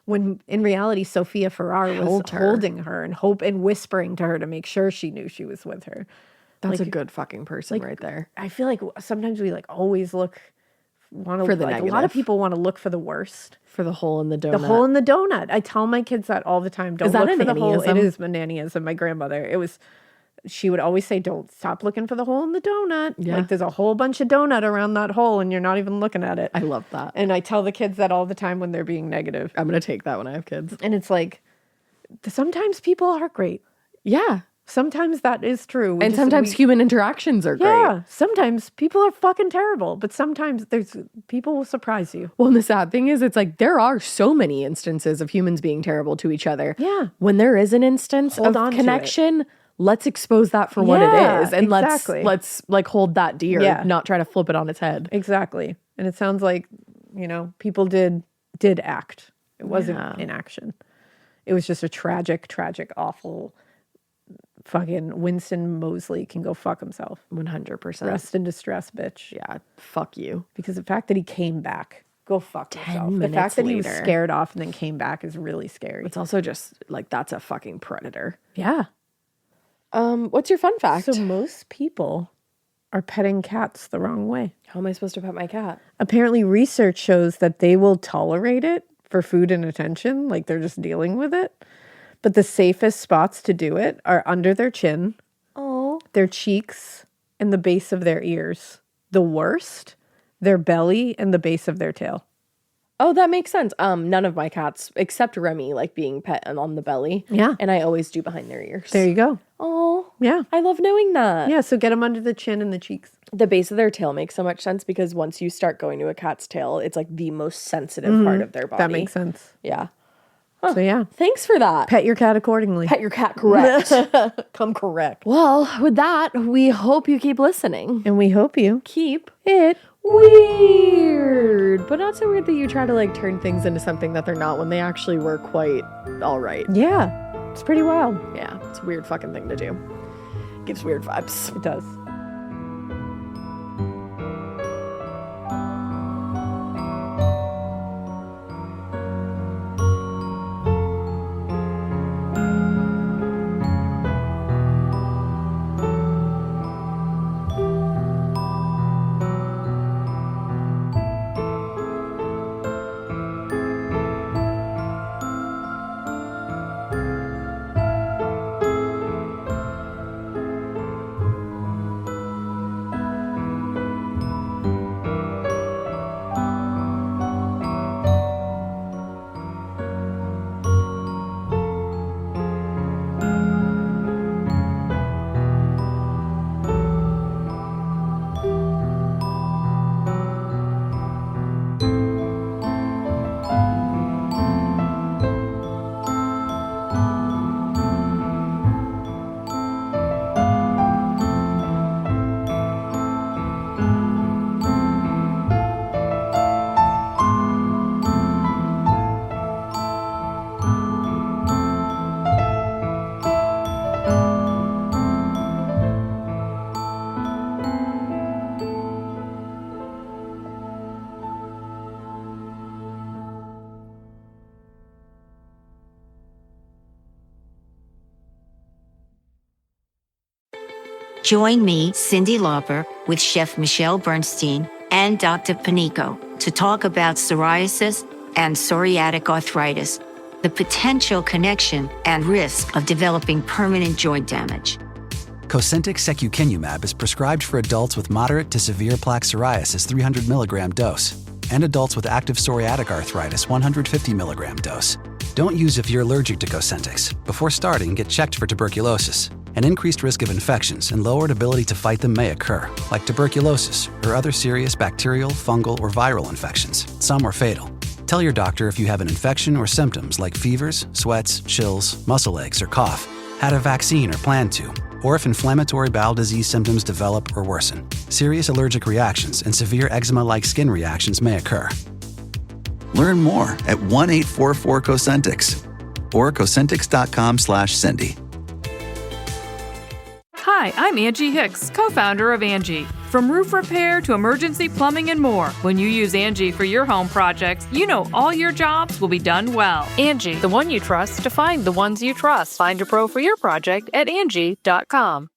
When in reality, Sophia Farrar was Held her. holding her and whispering to her to make sure she knew she was with her. that's like- a good fucking person right there. I feel like sometimes we like always want to For the like a lot negative. of people want to look for the worst. For the hole in the donut. The hole in the donut. I tell my kids that all the time. Don't Is that look a for the hole. It nannyism? is a nannyism. My grandmother. She would always say, "Don't stop looking for the hole in the donut." Yeah. Like there's a whole bunch of donut around that hole, and you're not even looking at it. I love that. And I tell the kids that all the time when they're being negative. I'm going to take that when I have kids. And it's like, sometimes people are great. Yeah. Sometimes that is true. And sometimes human interactions are great. yeah. Sometimes people are fucking terrible, but sometimes people will surprise you. Well, and the sad thing is, it's like there are so many instances of humans being terrible to each other. Yeah. When there is an instance Hold of on to it. connection, let's expose that for what it Yeah, is. And exactly. let's like hold that dear, Yeah. not try to flip it on its head. Exactly. And it sounds like, people did act. It wasn't inaction. It was just a tragic, awful fucking Winston Moseley can go fuck himself. 100%. Rest in distress, bitch. Yeah. Fuck you. Because the fact that he came back, go fuck yourself. The minutes fact that he was later. scared off and then came back is really scary. It's also just like, that's a fucking predator. Yeah. What's your fun fact? So most people are petting cats the wrong way. How am I supposed to pet my cat? Apparently, research shows that they will tolerate it for food and attention, like they're just dealing with it. But the safest spots to do it are under their chin, their cheeks, and the base of their ears. The worst, their belly and the base of their tail. Oh, that makes sense. None of my cats, except Remy, like being pet and on the belly. Yeah. And I always do behind their ears. There you go. Oh, Yeah. I love knowing that. Yeah, so get them under the chin and the cheeks. The base of their tail makes so much sense because once you start going to a cat's tail, it's like the most sensitive part of their body. That makes sense. Yeah. So yeah, Thanks for that. pet your cat accordingly. Pet your cat correct. Come correct. Well, with that, we hope you keep listening. And we hope you Keep it. weird, but not so weird that you try to like turn things into something that they're not when they actually were quite all right. Yeah, it's pretty wild. Yeah, it's a weird fucking thing to do. Gives weird vibes. It does. Join me, Cindy Lauper, with Chef Michelle Bernstein and Dr. Panico to talk about psoriasis and psoriatic arthritis, the potential connection and risk of developing permanent joint damage. Cosentyx secukinumab is prescribed for adults with moderate to severe plaque psoriasis 300 milligram dose and adults with active psoriatic arthritis 150 milligram dose. Don't use if you're allergic to Cosentyx. Before starting, get checked for tuberculosis. An increased risk of infections and lowered ability to fight them may occur, like tuberculosis or other serious bacterial, fungal, or viral infections. Some are fatal. Tell your doctor if you have an infection or symptoms like fevers, sweats, chills, muscle aches, or cough, had a vaccine or plan to, or if inflammatory bowel disease symptoms develop or worsen. Serious allergic reactions and severe eczema-like skin reactions may occur. Learn more at 1-844-COSENTYX or Cosentix.com/Cindy. Hi, I'm Angie Hicks, co-founder of Angie. From roof repair to emergency plumbing and more, when you use Angie for your home projects, you know all your jobs will be done well. Angie, the one you trust to find the ones you trust. Find a pro for your project at Angie.com.